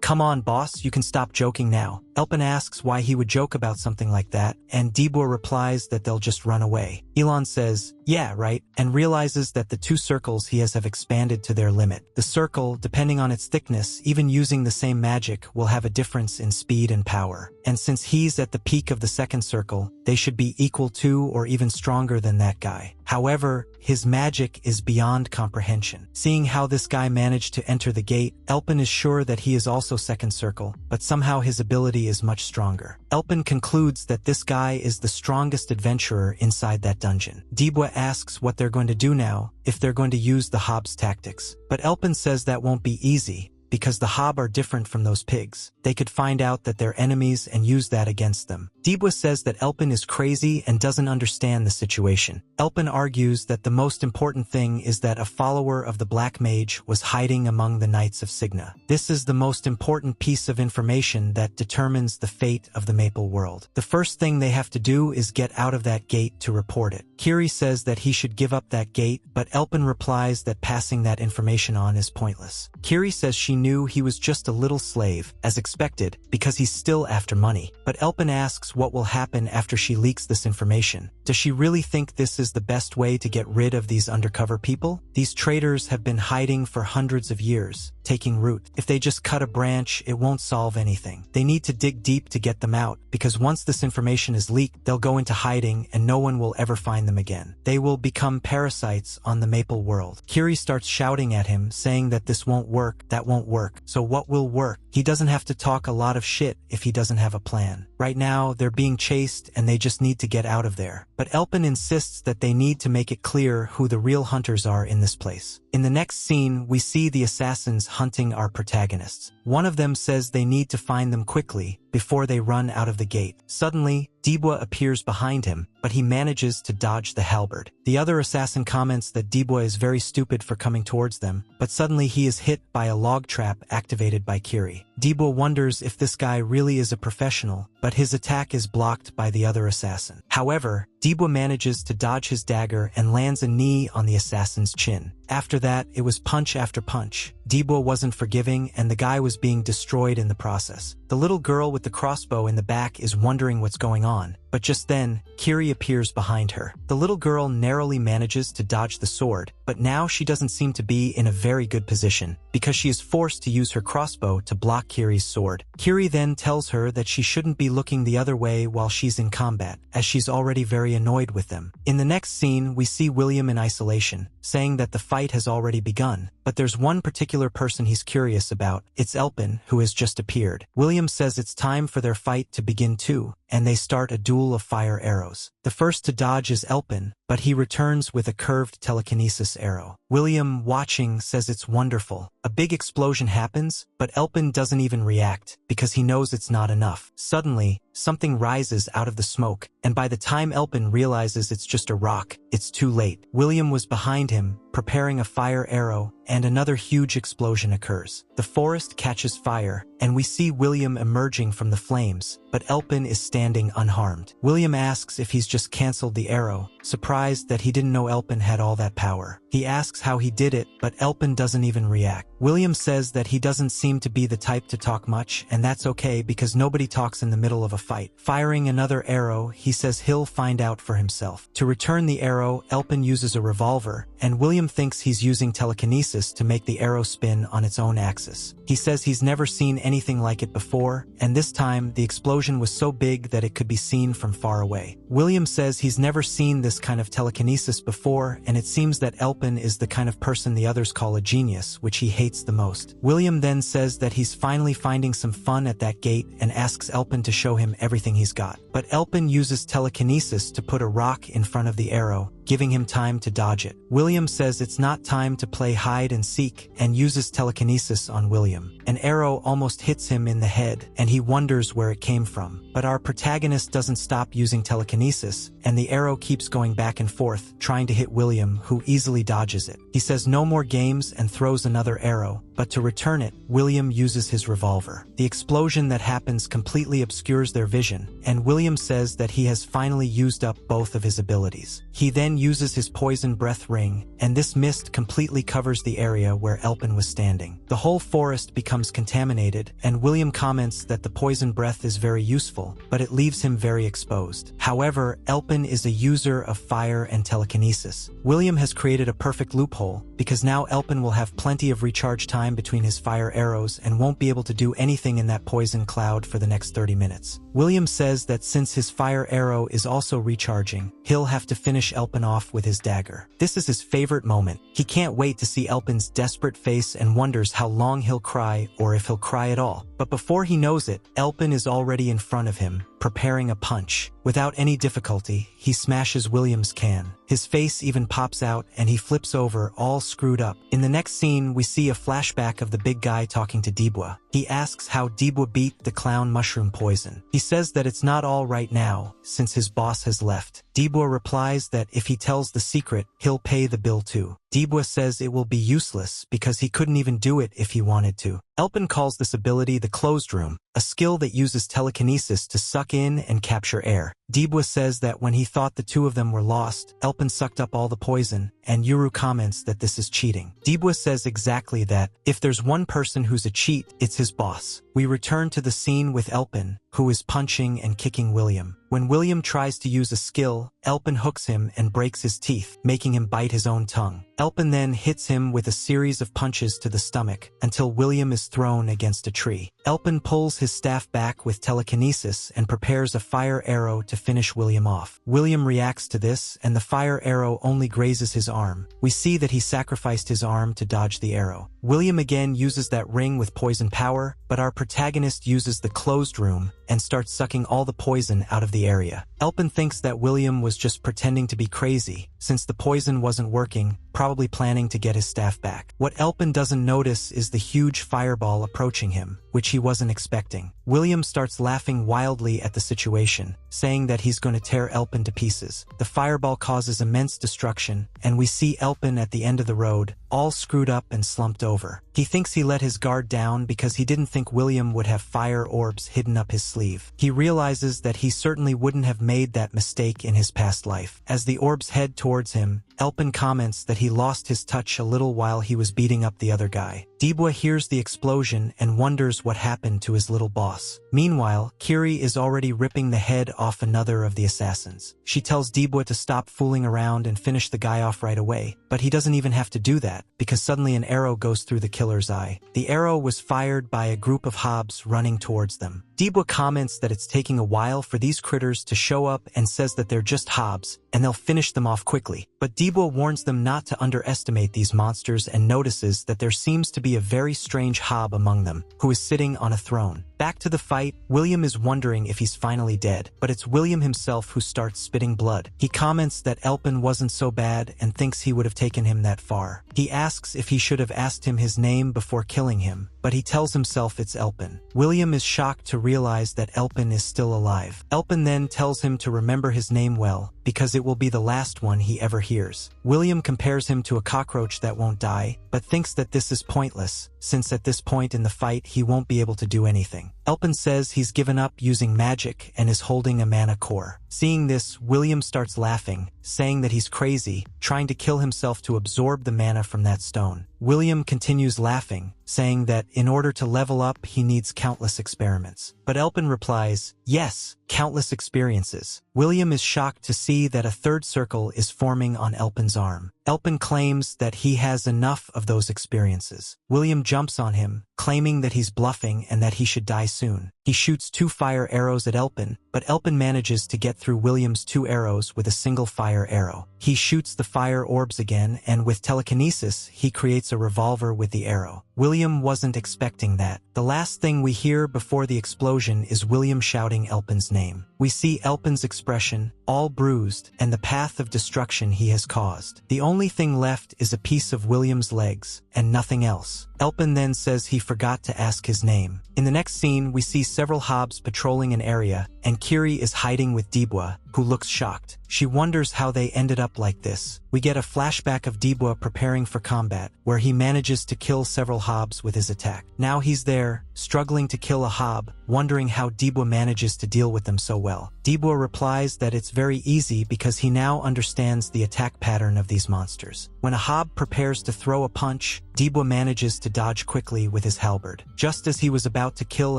"Come on boss, you can stop joking now." Elpin asks why he would joke about something like that, and Dibwa replies that they'll just run away. Elon says, "Yeah, right," and realizes that the two circles he has have expanded to their limit. The circle, depending on its thickness, even using the same magic, will have a difference in speed and power. And since he's at the peak of the second circle, they should be equal to or even stronger than that guy. However, his magic is beyond comprehension. Seeing how this guy managed to enter the gate, Elpin is sure that he is also second circle, but somehow his ability is much stronger. Elpin concludes that this guy is the strongest adventurer inside that dungeon. Dibwa asks what they're going to do now, if they're going to use the Hobbs tactics. But Elpin says that won't be easy, because the Hob are different from those pigs. They could find out that they're enemies and use that against them. Dibwa says that Elpin is crazy and doesn't understand the situation. Elpin argues that the most important thing is that a follower of the Black Mage was hiding among the Knights of Signa. This is the most important piece of information that determines the fate of the Maple World. The first thing they have to do is get out of that gate to report it. Kiri says that he should give up that gate, but Elpin replies that passing that information on is pointless. Kiri says she knew he was just a little slave, as expected, because he's still after money. But Elpin asks what will happen after she leaks this information. Does she really think this is the best way to get rid of these undercover people? These traitors have been hiding for hundreds of years, taking root. If they just cut a branch, it won't solve anything. They need to dig deep to get them out, because once this information is leaked, they'll go into hiding and no one will ever find them again. They will become parasites on the Maple World. Kiri starts shouting at him, saying that this won't work, that won't work. So what will work? He doesn't have to talk a lot of shit if he doesn't have a plan. Right now, they're being chased and they just need to get out of there. But Elpin insists that they need to make it clear who the real hunters are in this place. In the next scene, we see the assassins hunting our protagonists. One of them says they need to find them quickly before they run out of the gate. Suddenly, Dibwa appears behind him, but he manages to dodge the halberd. The other assassin comments that Dibwa is very stupid for coming towards them, but suddenly he is hit by a log trap activated by Kiri. Dibwa wonders if this guy really is a professional, but his attack is blocked by the other assassin. However, Dibwa manages to dodge his dagger and lands a knee on the assassin's chin. After that, it was punch after punch. Dibwa wasn't forgiving and the guy was being destroyed in the process. The little girl with the crossbow in the back is wondering what's going on, but just then, Kiri appears behind her. The little girl narrowly manages to dodge the sword, but now she doesn't seem to be in a very good position, because she is forced to use her crossbow to block Kiri's sword. Kiri then tells her that she shouldn't be looking the other way while she's in combat, as she's already very annoyed with them. In the next scene, we see William in isolation, saying that the fight has already begun. But there's one particular person he's curious about. It's Elpin, who has just appeared. William says it's time for their fight to begin too, and they start a duel of fire arrows. The first to dodge is Elpin, but he returns with a curved telekinesis arrow. William, watching, says it's wonderful. A big explosion happens, but Elpin doesn't even react, because he knows it's not enough. Suddenly, something rises out of the smoke, and by the time Elpin realizes it's just a rock, it's too late. William was behind him, preparing a fire arrow, and another huge explosion occurs. The forest catches fire, and we see William emerging from the flames, but Elpin is standing unharmed. William asks if he's just canceled the arrow, surprised that he didn't know Elpin had all that power. He asks how he did it, but Elpin doesn't even react. William says that he doesn't seem to be the type to talk much, and that's okay because nobody talks in the middle of a fight. Firing another arrow, he says he'll find out for himself. To return the arrow, Elpin uses a revolver, and William thinks he's using telekinesis to make the arrow spin on its own axis. He says he's never seen anything like it before, and this time the explosion was so big that it could be seen from far away. William says he's never seen this kind of telekinesis before, and it seems that Elpin is the kind of person the others call a genius, which he hates the most. William then says that he's finally finding some fun at that gate and asks Elpin to show him everything he's got. But Elpin uses telekinesis to put a rock in front of the arrow, giving him time to dodge it. William says it's not time to play hide and seek and uses telekinesis on William. An arrow almost hits him in the head, and he wonders where it came from. But our protagonist doesn't stop using telekinesis, and the arrow keeps going back and forth, trying to hit William, who easily dodges it. He says no more games and throws another arrow, but to return it, William uses his revolver. The explosion that happens completely obscures their vision, and William says that he has finally used up both of his abilities. He then uses his poison breath ring, and this mist completely covers the area where Elpin was standing. The whole forest becomes contaminated, and William comments that the poison breath is very useful, but it leaves him very exposed. However, Elpin is a user of fire and telekinesis. William has created a perfect loophole, because now Elpin will have plenty of recharge time between his fire arrows and won't be able to do anything in that poison cloud for the next 30 minutes. William says that since his fire arrow is also recharging, he'll have to finish Elpin off with his dagger. This is his favorite moment. He can't wait to see Elpin's desperate face and wonders how long he'll cry, or if he'll cry at all. But before he knows it, Elpin is already in front of him, preparing a punch. Without any difficulty, he smashes William's can. His face even pops out and he flips over, all screwed up. In the next scene, we see a flashback of the big guy talking to Dibwa. He asks how Dibwa beat the clown mushroom poison. He says that it's not all right now, since his boss has left. Dibwa replies that if he tells the secret, he'll pay the bill too. Dibwa says it will be useless because he couldn't even do it if he wanted to. Elpin calls this ability the closed room, a skill that uses telekinesis to suck in and capture air. Dibwa says that when he thought the two of them were lost, Elpin sucked up all the poison, and Yuru comments that this is cheating. Dibwa says exactly that. If there's one person who's a cheat, it's his boss. We return to the scene with Elpin, who is punching and kicking William. When William tries to use a skill, Elpin hooks him and breaks his teeth, making him bite his own tongue. Elpin then hits him with a series of punches to the stomach until William is thrown against a tree. Elpin pulls his staff back with telekinesis and prepares a fire arrow to finish William off. William reacts to this, and the fire arrow only grazes his arm. We see that he sacrificed his arm to dodge the arrow. William again uses that ring with poison power, but our protagonist uses the closed room and starts sucking all the poison out of the area. Elpin thinks that William was just pretending to be crazy, since the poison wasn't working, probably planning to get his staff back. What Elpin doesn't notice is the huge fireball approaching him, which he wasn't expecting. William starts laughing wildly at the situation, saying that he's going to tear Elpin to pieces. The fireball causes immense destruction, and we see Elpin at the end of the road, all screwed up and slumped over. He thinks he let his guard down because he didn't think William would have fire orbs hidden up his sleeve. He realizes that he certainly wouldn't have made that mistake in his past life. As the orbs head towards him, Elpin comments that he lost his touch a little while he was beating up the other guy. Dibwa hears the explosion and wonders what happened to his little boss. Meanwhile, Kiri is already ripping the head off another of the assassins. She tells Dibwa to stop fooling around and finish the guy off right away, but he doesn't even have to do that, because suddenly an arrow goes through the killer's eye. The arrow was fired by a group of hobs running towards them. Dibwa comments that it's taking a while for these critters to show up and says that they're just hobs, and they'll finish them off quickly. But Dibwa warns them not to underestimate these monsters and notices that there seems to be a very strange hob among them, who is sitting on a throne. Back to the fight, William is wondering if he's finally dead, but it's William himself who starts spitting blood. He comments that Elpin wasn't so bad and thinks he would have taken him that far. He asks if he should have asked him his name before killing him, but he tells himself it's Elpin. William is shocked to realize that Elpin is still alive. Elpin then tells him to remember his name well, because it will be the last one he ever hears. William compares him to a cockroach that won't die, but thinks that this is pointless, since at this point in the fight he won't be able to do anything. Elpin says he's given up using magic and is holding a mana core. Seeing this, William starts laughing, saying that he's crazy, trying to kill himself to absorb the mana from that stone. William continues laughing, saying that in order to level up he needs countless experiments. But Elpin replies, yes, countless experiences. William is shocked to see that a third circle is forming on Elpin's arm. Elpin claims that he has enough of those experiences. William jumps on him, claiming that he's bluffing and that he should die soon. He shoots 2 fire arrows at Elpin, but Elpin manages to get through William's 2 arrows with a single fire arrow. He shoots the fire orbs again, and with telekinesis, he creates a revolver with the arrow. William wasn't expecting that. The last thing we hear before the explosion is William shouting Elpin's name. We see Elpin's expression, all bruised, and the path of destruction he has caused. The only thing left is a piece of William's legs, and nothing else. Elpin then says he forgot to ask his name. In the next scene, we see several Hobbs patrolling an area, and Kiri is hiding with Dibwa, who looks shocked. She wonders how they ended up like this. We get a flashback of Dibwa preparing for combat, where he manages to kill several Hobbs with his attack. Now he's there, struggling to kill a Hobb, wondering how Dibwa manages to deal with them so well. Dibwa replies that it's very easy because he now understands the attack pattern of these monsters. When a Hobb prepares to throw a punch, Dibwa manages to dodge quickly with his halberd. Just as he was about to kill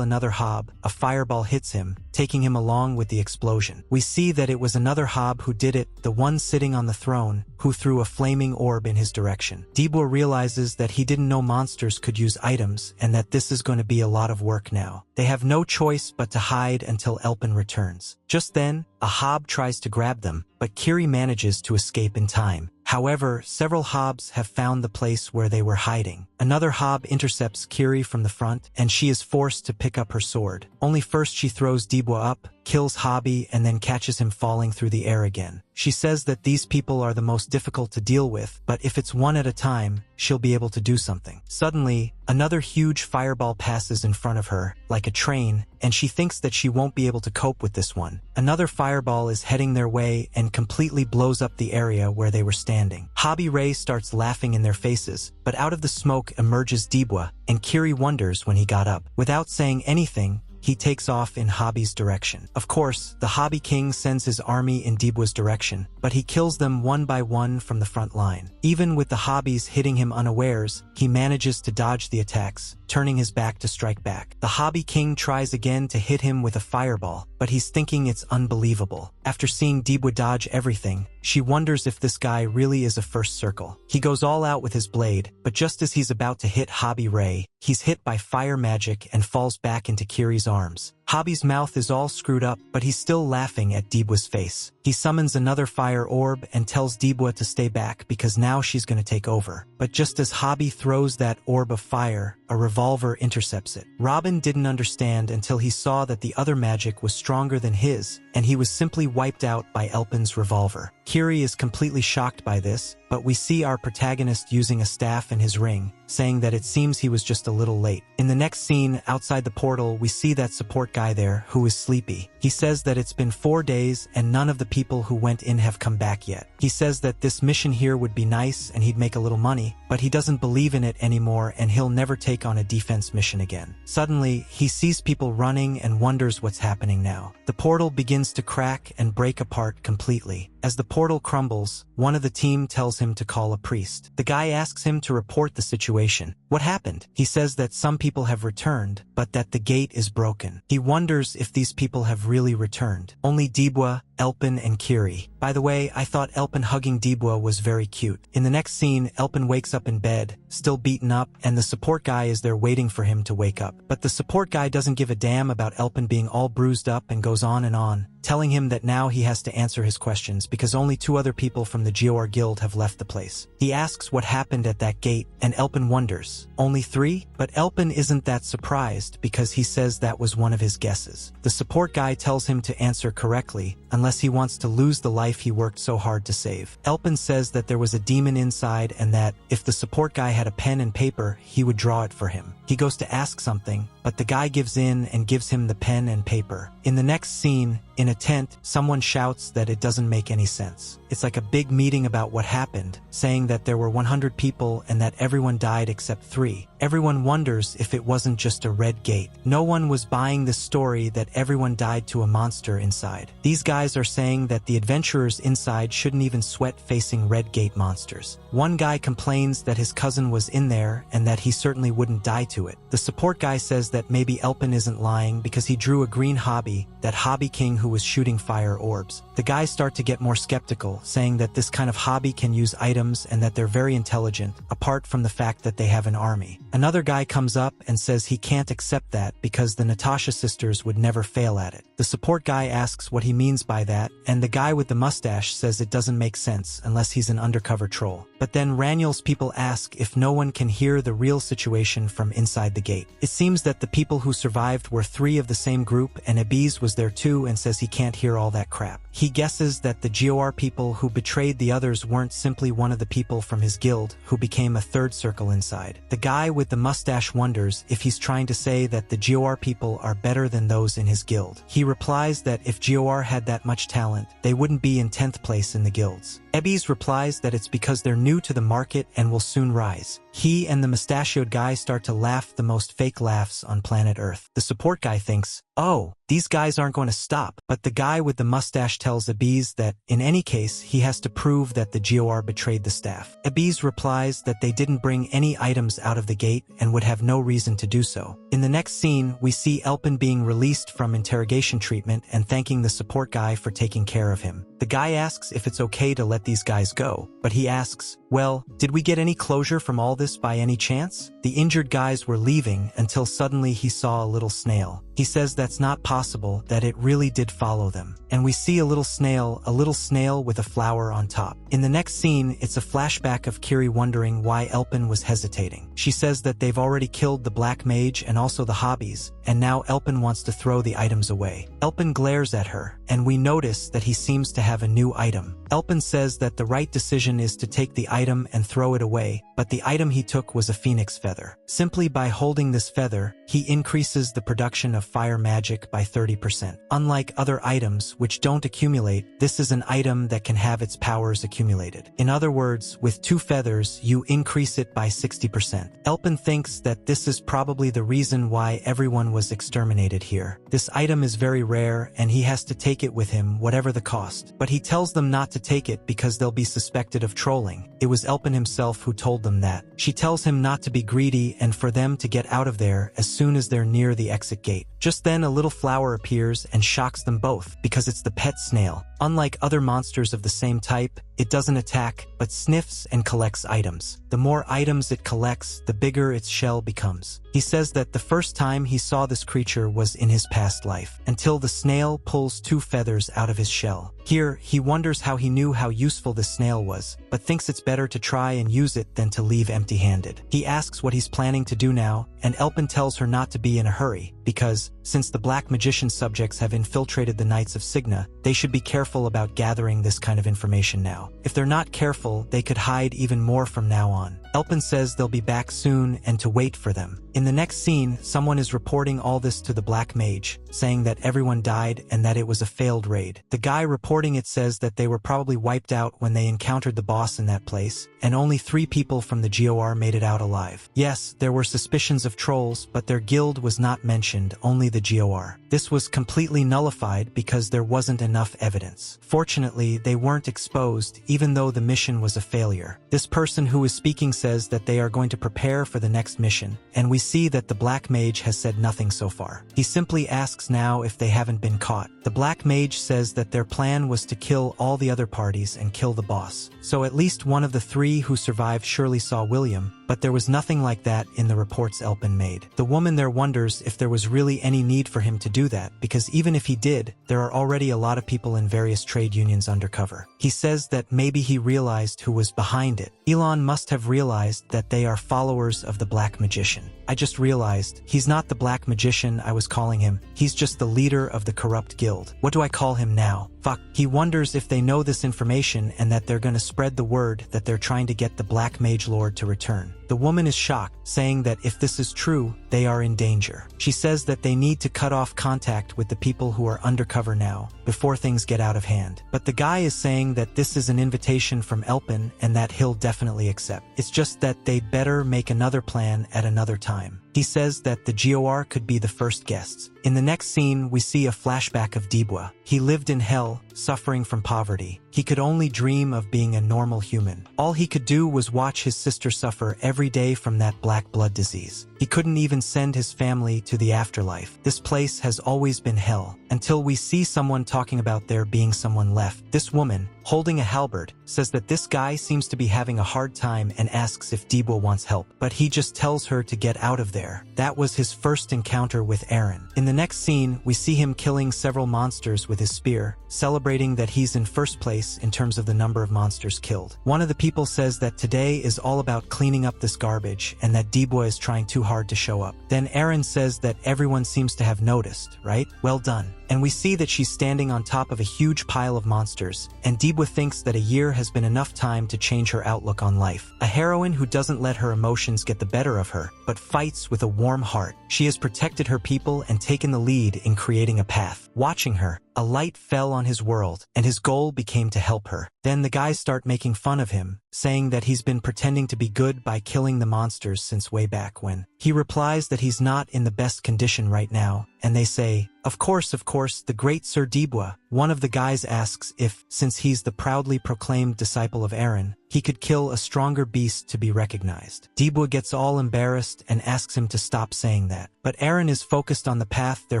another Hobb, a fireball hits him, taking him along with the explosion. We see that it was another Hobb who did it, the one sitting on the throne, who threw a flaming orb in his direction. Dibwa realizes that he didn't know monsters could use items and that this is going to be a lot of work now. They have no choice but to hide until Elpin returns. Just then, a Hobb tries to grab them, but Kiri manages to escape in time. However, several Hobbs have found the place where they were hiding. Another Hobb intercepts Kiri from the front, and she is forced to pick up her sword. Only first she throws Dibwa up, kills Hobby, and then catches him falling through the air again. She says that these people are the most difficult to deal with, but if it's one at a time, she'll be able to do something. Suddenly, another huge fireball passes in front of her, like a train, and she thinks that she won't be able to cope with this one. Another fireball is heading their way and completely blows up the area where they were standing. Hobby Ray starts laughing in their faces, but out of the smoke emerges Dibwa, and Kiri wonders when he got up. Without saying anything, he takes off in Hobby's direction. Of course, the Hobby King sends his army in Dibwa's direction, but he kills them one by one from the front line. Even with the Hobbies hitting him unawares, he manages to dodge the attacks, turning his back to strike back. The Hobby King tries again to hit him with a fireball, but he's thinking it's unbelievable. After seeing Dibwa dodge everything, she wonders if this guy really is a first circle. He goes all out with his blade, but just as he's about to hit Hobby Ray, he's hit by fire magic and falls back into Kiri's arms. Hobby's mouth is all screwed up, but he's still laughing at Dibwa's face. He summons another fire orb and tells Dibwa to stay back because now she's going to take over. But just as Hobby throws that orb of fire, a revolver intercepts it. Robin didn't understand until he saw that the other magic was stronger than his, and he was simply wiped out by Elpin's revolver. Kiri is completely shocked by this, but we see our protagonist using a staff in his ring, saying that it seems he was just a little late. In the next scene, outside the portal, we see that support guy there, who is sleepy. He says that it's been 4 days and none of the people who went in have come back yet. He says that this mission here would be nice and he'd make a little money, but he doesn't believe in it anymore and he'll never take on a defense mission again. Suddenly, he sees people running and wonders what's happening now. The portal begins to crack and break apart completely. As the portal crumbles, one of the team tells him to call a priest. The guy asks him to report the situation. What happened? He says that some people have returned, but that the gate is broken. He wonders if these people have really returned. Only Dibwa, Elpin, and Kiri. By the way, I thought Elpin hugging Dibwa was very cute. In the next scene, Elpin wakes up in bed, still beaten up, and the support guy is there waiting for him to wake up. But the support guy doesn't give a damn about Elpin being all bruised up and goes on, telling him that now he has to answer his questions because only 2 other people from the Gior Guild have left the place. He asks what happened at that gate, and Elpin wonders. Only 3? But Elpin isn't that surprised because he says that was one of his guesses. The support guy tells him to answer correctly, unless he wants to lose the life he worked so hard to save. Elpin says that there was a demon inside and that, if the support guy had a pen and paper, he would draw it for him. He goes to ask something, but the guy gives in and gives him the pen and paper. In the next scene, in a tent, someone shouts that it doesn't make any sense. It's like a big meeting about what happened, saying that there were 100 people and that everyone died except 3. Everyone wonders if it wasn't just a red gate. No one was buying this story that everyone died to a monster inside. These guys are saying that the adventurers inside shouldn't even sweat facing red gate monsters. One guy complains that his cousin was in there and that he certainly wouldn't die to it. The support guy says that maybe Elpin isn't lying because he drew a green hobby, that Hobby King who was shooting fire orbs. The guys start to get more skeptical, saying that this kind of hobby can use items and that they're very intelligent, apart from the fact that they have an army. Another guy comes up and says he can't accept that because the Natasha sisters would never fail at it. The support guy asks what he means by that, and the guy with the mustache says it doesn't make sense unless he's an undercover troll. But then Raniel's people ask if no one can hear the real situation from inside the gate. It seems that the people who survived were 3 of the same group, and Abiz was there too and says he can't hear all that crap. He guesses that the GOR people who betrayed the others weren't simply one of the people from his guild who became a third circle inside. The guy with the mustache wonders if he's trying to say that the GOR people are better than those in his guild. He replies that if GOR had that much talent, they wouldn't be in 10th place in the guilds. Abiz replies that it's because they're new to the market and will soon rise. He and the mustachioed guy start to laugh the most fake laughs on planet Earth. The support guy thinks, oh, these guys aren't going to stop. But the guy with the mustache tells Abiz that, in any case, he has to prove that the GOR betrayed the staff. Abiz replies that they didn't bring any items out of the gate and would have no reason to do so. In the next scene, we see Elpin being released from interrogation treatment and thanking the support guy for taking care of him. The guy asks if it's okay to let these guys go, but he asks, well, did we get any closure from all this by any chance? The injured guys were leaving until suddenly he saw a little snail. He says that's not possible, that it really did follow them. And we see a little snail with a flower on top. In the next scene, it's a flashback of Kiri wondering why Elpin was hesitating. She says that they've already killed the black mage and also the hobbies, and now Elpin wants to throw the items away. Elpin glares at her, and we notice that he seems to have a new item. Elpin says that the right decision is to take the item and throw it away, but the item he took was a phoenix feather. Simply by holding this feather, he increases the production of fire magic by 30%. Unlike other items which don't accumulate, this is an item that can have its powers accumulated. In other words, with 2 feathers, you increase it by 60%. Elpin thinks that this is probably the reason why everyone was exterminated here. This item is very rare and he has to take it with him whatever the cost. But he tells them not to take it because they'll be suspected of trolling. It was Elpin himself who told them that. She tells him not to be greedy and for them to get out of there as soon as they're near the exit gate. Just then a little flower appears and shocks them both because it's the pet snail. Unlike other monsters of the same type, it doesn't attack, but sniffs and collects items. The more items it collects, the bigger its shell becomes. He says that the first time he saw this creature was in his past life, until the snail pulls 2 feathers out of his shell. Here, he wonders how he knew how useful this snail was, but thinks it's better to try and use it than to leave empty-handed. He asks what he's planning to do now, and Elpin tells her not to be in a hurry, because, since the black magician subjects have infiltrated the Knights of Signa, they should be careful about gathering this kind of information now. If they're not careful, they could hide even more from now on. Elpin says they'll be back soon and to wait for them. In the next scene, someone is reporting all this to the Black Mage, saying that everyone died and that it was a failed raid. The guy reporting it says that they were probably wiped out when they encountered the boss in that place, and only 3 people from the GOR made it out alive. Yes, there were suspicions of trolls, but their guild was not mentioned, only the GOR. This was completely nullified because there wasn't enough evidence. Fortunately, they weren't exposed, even though the mission was a failure. This person who is speaking says that they are going to prepare for the next mission, and we see that the Black Mage has said nothing so far. He simply asks now if they haven't been caught. The Black Mage says that their plan was to kill all the other parties and kill the boss. So at least one of the 3 who survived surely saw William, but there was nothing like that in the reports Elpin made. The woman there wonders if there was really any need for him to do that, because even if he did, there are already a lot of people in various trade unions undercover. He says that maybe he realized who was behind it. Elon must have realized that they are followers of the Black Magician. I just realized, he's not the Black Magician I was calling him, he's just the leader of the corrupt guild. What do I call him now? Fuck. He wonders if they know this information and that they're gonna spread the word that they're trying to get the Black Mage Lord to return. The woman is shocked, saying that if this is true, they are in danger. She says that they need to cut off contact with the people who are undercover now, before things get out of hand. But the guy is saying that this is an invitation from Elpin and that he'll definitely accept. It's just that they'd better make another plan at another time. He says that the GOR could be the first guests. In the next scene, we see a flashback of Dibwa. He lived in hell, suffering from poverty. He could only dream of being a normal human. All he could do was watch his sister suffer every day from that black blood disease. He couldn't even send his family to the afterlife. This place has always been hell, until we see someone talking about there being someone left. This woman, holding a halberd, says that this guy seems to be having a hard time and asks if Dibwa wants help, but he just tells her to get out of there. That was his first encounter with Aaron. In the next scene, we see him killing several monsters with his spear, celebrating that he's in first place in terms of the number of monsters killed. One of the people says that today is all about cleaning up this garbage and that Dibwa is trying too hard to show up. Then Aaron says that everyone seems to have noticed, right? Well done. And we see that she's standing on top of a huge pile of monsters, and Dibwa thinks that a year has been enough time to change her outlook on life. A heroine who doesn't let her emotions get the better of her, but fights with a warm heart. She has protected her people and taken the lead in creating a path. Watching her, a light fell on his world, and his goal became to help her. Then the guys start making fun of him, saying that he's been pretending to be good by killing the monsters since way back when. He replies that he's not in the best condition right now, and they say, of course, the great Sir Dibwa. One of the guys asks if, since he's the proudly proclaimed disciple of Aaron, he could kill a stronger beast to be recognized. Dibwa gets all embarrassed and asks him to stop saying that. But Aaron is focused on the path they're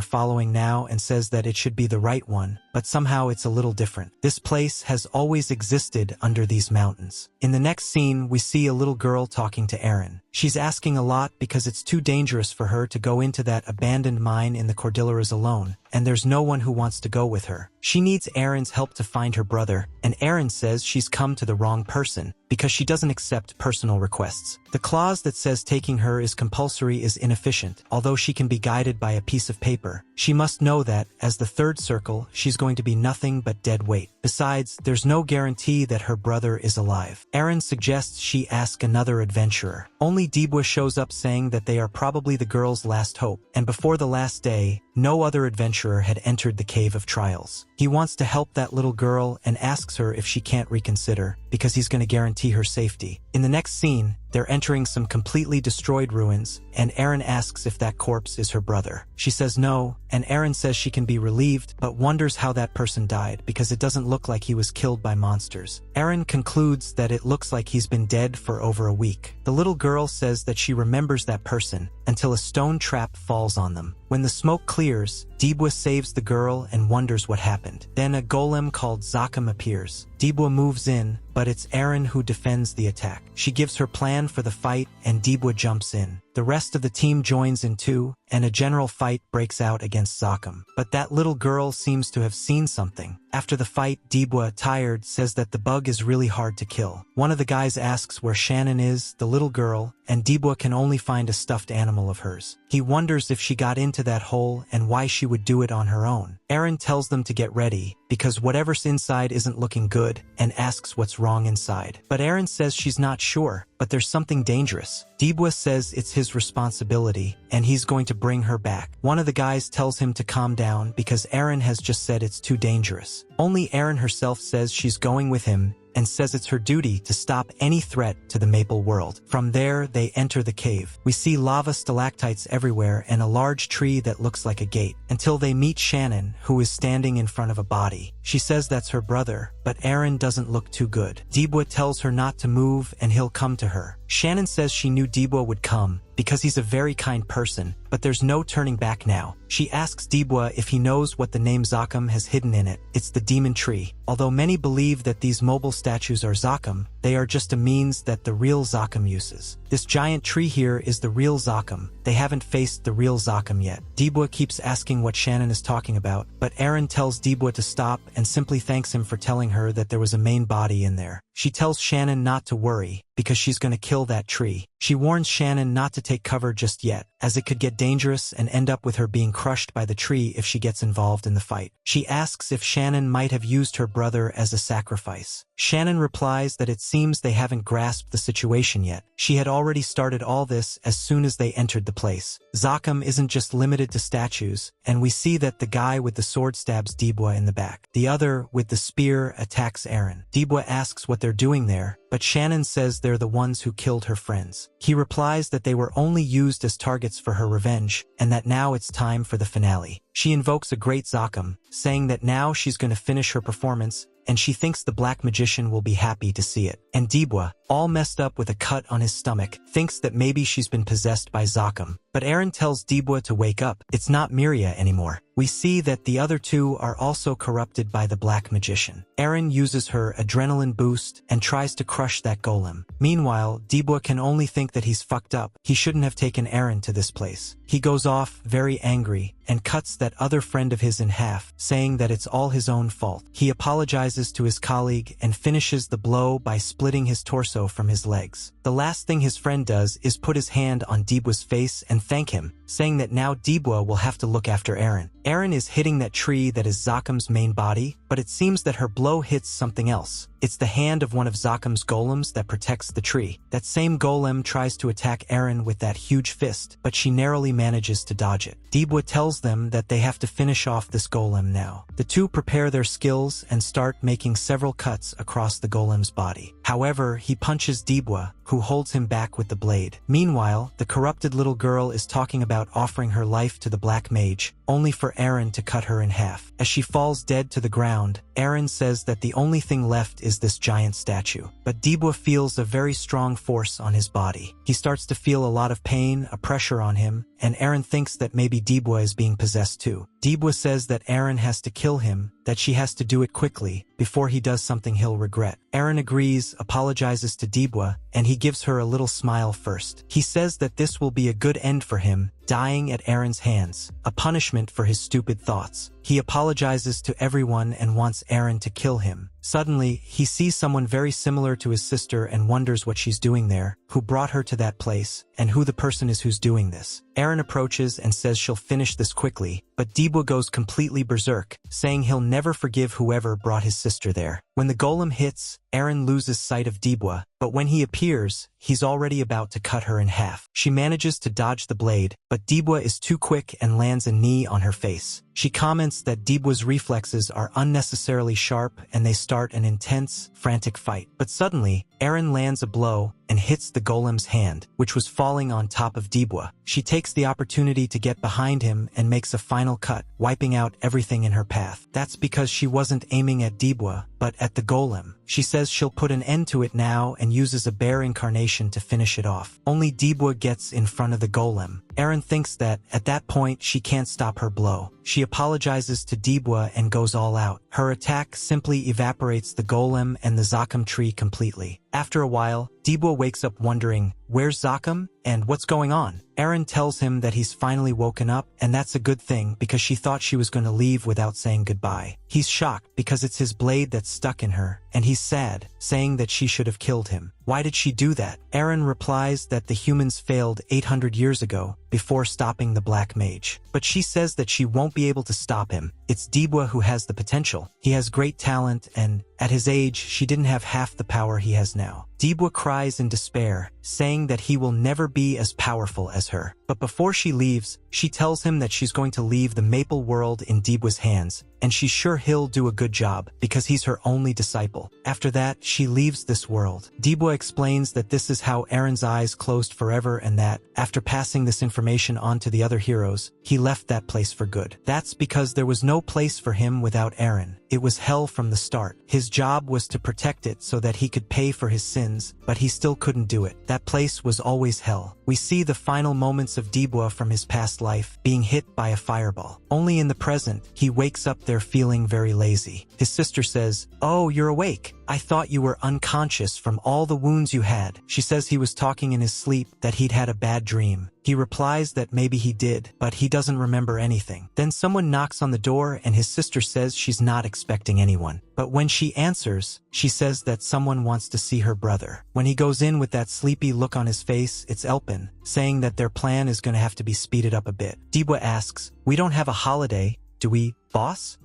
following now and says that it should be the right one, but somehow it's a little different. This place has always existed under these mountains. In the next scene, we see a little girl talking to Aaron. She's asking a lot because it's too dangerous for her to go into that abandoned mine in the Cordilleras alone, and there's no one who wants to go with her. She needs Aaron's help to find her brother, and Aaron says she's come to the wrong person because she doesn't accept personal requests. The clause that says taking her is compulsory is inefficient. Although she can be guided by a piece of paper, she must know that, as the third circle, she's going to be nothing but dead weight. Besides, there's no guarantee that her brother is alive. Aaron suggests she ask another adventurer. Only Dibwa shows up saying that they are probably the girl's last hope, and before the last day, no other adventurer had entered the Cave of Trials. He wants to help that little girl and asks her if she can't reconsider, because he's going to guarantee her safety. In the next scene, they're entering some completely destroyed ruins, and Aaron asks if that corpse is her brother. She says no, and Aaron says she can be relieved, but wonders how that person died because it doesn't look like he was killed by monsters. Aaron concludes that it looks like he's been dead for over a week. The little girl says that she remembers that person until a stone trap falls on them. When the smoke clears, Dibwa saves the girl and wonders what happened. Then a golem called Zakam appears. Dibwa moves in, but it's Aaron who defends the attack. She gives her plan for the fight, and Dibwa jumps in. The rest of the team joins in too, and a general fight breaks out against Zakam. But that little girl seems to have seen something. After the fight, Dibwa, tired, says that the bug is really hard to kill. One of the guys asks where Shannon is, the little girl, and Dibwa can only find a stuffed animal of hers. He wonders if she got into that hole and why she would do it on her own. Aaron tells them to get ready, because whatever's inside isn't looking good, and asks what's wrong inside. But Aaron says she's not sure, but there's something dangerous. Dibwa says it's his responsibility, and he's going to bring her back. One of the guys tells him to calm down because Aaron has just said it's too dangerous. Only Aaron herself says she's going with him, and says it's her duty to stop any threat to the Maple World. From there, they enter the cave. We see lava stalactites everywhere and a large tree that looks like a gate, until they meet Shannon, who is standing in front of a body. She says that's her brother, but Aaron doesn't look too good. Dibwa tells her not to move and he'll come to her. Shannon says she knew Dibwa would come, because he's a very kind person, but there's no turning back now. She asks Dibwa if he knows what the name Zakam has hidden in it. It's the demon tree. Although many believe that these mobile statues are Zakam, they are just a means that the real Zakam uses. This giant tree here is the real Zakam. They haven't faced the real Zakam yet. Dibwa keeps asking what Shannon is talking about, but Aaron tells Dibwa to stop and simply thanks him for telling her that there was a main body in there. She tells Shannon not to worry, because she's going to kill that tree. She warns Shannon not to take cover just yet, as it could get dangerous and end up with her being crushed by the tree if she gets involved in the fight. She asks if Shannon might have used her brother as a sacrifice. Shannon replies that it seems they haven't grasped the situation yet. She had already started all this as soon as they entered the place. Zakam isn't just limited to statues, and we see that the guy with the sword stabs Dibwa in the back. The other, with the spear, attacks Aaron. Dibwa asks what they're doing there, but Shannon says they're the ones who killed her friends. He replies that they were only used as targets for her revenge, and that now it's time for the finale. She invokes a great Zakam, saying that now she's going to finish her performance, and she thinks the black magician will be happy to see it. And Dibwa, all messed up with a cut on his stomach, thinks that maybe she's been possessed by Zakam. But Eren tells Dibwa to wake up. It's not Miria anymore. We see that the other two are also corrupted by the black magician. Eren uses her adrenaline boost and tries to crush that golem. Meanwhile, Dibwa can only think that he's fucked up. He shouldn't have taken Eren to this place. He goes off very angry and cuts that other friend of his in half, saying that it's all his own fault. He apologizes to his colleague and finishes the blow by splitting his torso from his legs. The last thing his friend does is put his hand on Dibwa's face and thank him, saying that now Dibwa will have to look after Eren. Eren is hitting that tree that is Zakam's main body, but it seems that her blow hits something else. It's the hand of one of Zakam's golems that protects the tree. That same golem tries to attack Eren with that huge fist, but she narrowly manages to dodge it. Dibwa tells them that they have to finish off this golem now. The two prepare their skills and start making several cuts across the golem's body. However, he punches Dibwa, who holds him back with the blade. Meanwhile, the corrupted little girl is talking about offering her life to the black mage, only for Eren to cut her in half. As she falls dead to the ground, Eren says that the only thing left is this giant statue. But Dibwa feels a very strong force on his body. He starts to feel a lot of pain, a pressure on him, and Eren thinks that maybe Dibwa is being possessed too. Dibwa says that Eren has to kill him, that she has to do it quickly, before he does something he'll regret. Eren agrees, apologizes to Dibwa, and he gives her a little smile first. He says that this will be a good end for him, dying at Eren's hands, a punishment for his stupid thoughts. He apologizes to everyone and wants Eren to kill him. Suddenly, he sees someone very similar to his sister and wonders what she's doing there, who brought her to that place, and who the person is who's doing this. Eren approaches and says she'll finish this quickly, but Dibwa goes completely berserk, saying he'll never forgive whoever brought his sister there. When the golem hits, Eren loses sight of Dibwa, but when he appears, he's already about to cut her in half. She manages to dodge the blade, but Dibwa is too quick and lands a knee on her face. She comments that Dibwa's reflexes are unnecessarily sharp and they start an intense, frantic fight. But suddenly, Eren lands a blow and hits the golem's hand, which was falling on top of Dibwa. She takes the opportunity to get behind him and makes a final cut, wiping out everything in her path. That's because she wasn't aiming at Dibwa, but at the golem. She says she'll put an end to it now and uses a bear incarnation to finish it off. Only Dibwa gets in front of the golem. Eren thinks that, at that point, she can't stop her blow. She apologizes to Dibwa and goes all out. Her attack simply evaporates the golem and the Zakam tree completely. After a while, Dibwa wakes up wondering, where's Zakam, and what's going on? Eren tells him that he's finally woken up, and that's a good thing because she thought she was going to leave without saying goodbye. He's shocked because it's his blade that's stuck in her, and he's sad, saying that she should have killed him. Why did she do that? Eren replies that the humans failed 800 years ago before stopping the black mage. But she says that she won't be able to stop him. It's Dibwa who has the potential. He has great talent, and at his age, she didn't have half the power he has now. Dibwa cries in despair, saying that he will never be as powerful as her. But before she leaves, she tells him that she's going to leave the Maple World in Dibwa's hands, and she's sure he'll do a good job because he's her only disciple. After that, she leaves this world. Dibwa explains that this is how Eren's eyes closed forever and that, after passing this information on to the other heroes, he left that place for good. That's because there was no place for him without Eren. It was hell from the start. His job was to protect it so that he could pay for his sins, but he still couldn't do it. That place was always hell. We see the final moments of Dibwa from his past life being hit by a fireball. Only in the present, he wakes up there feeling very lazy. His sister says, "Oh, you're awake. I thought you were unconscious from all the wounds you had." She says he was talking in his sleep, that he'd had a bad dream. He replies that maybe he did, but he doesn't remember anything. Then someone knocks on the door and his sister says she's not expecting anyone. But when she answers, she says that someone wants to see her brother. When he goes in with that sleepy look on his face, it's Elpin, saying that their plan is going to have to be speeded up a bit. Dibwa asks, "We don't have a holiday, do we, boss?"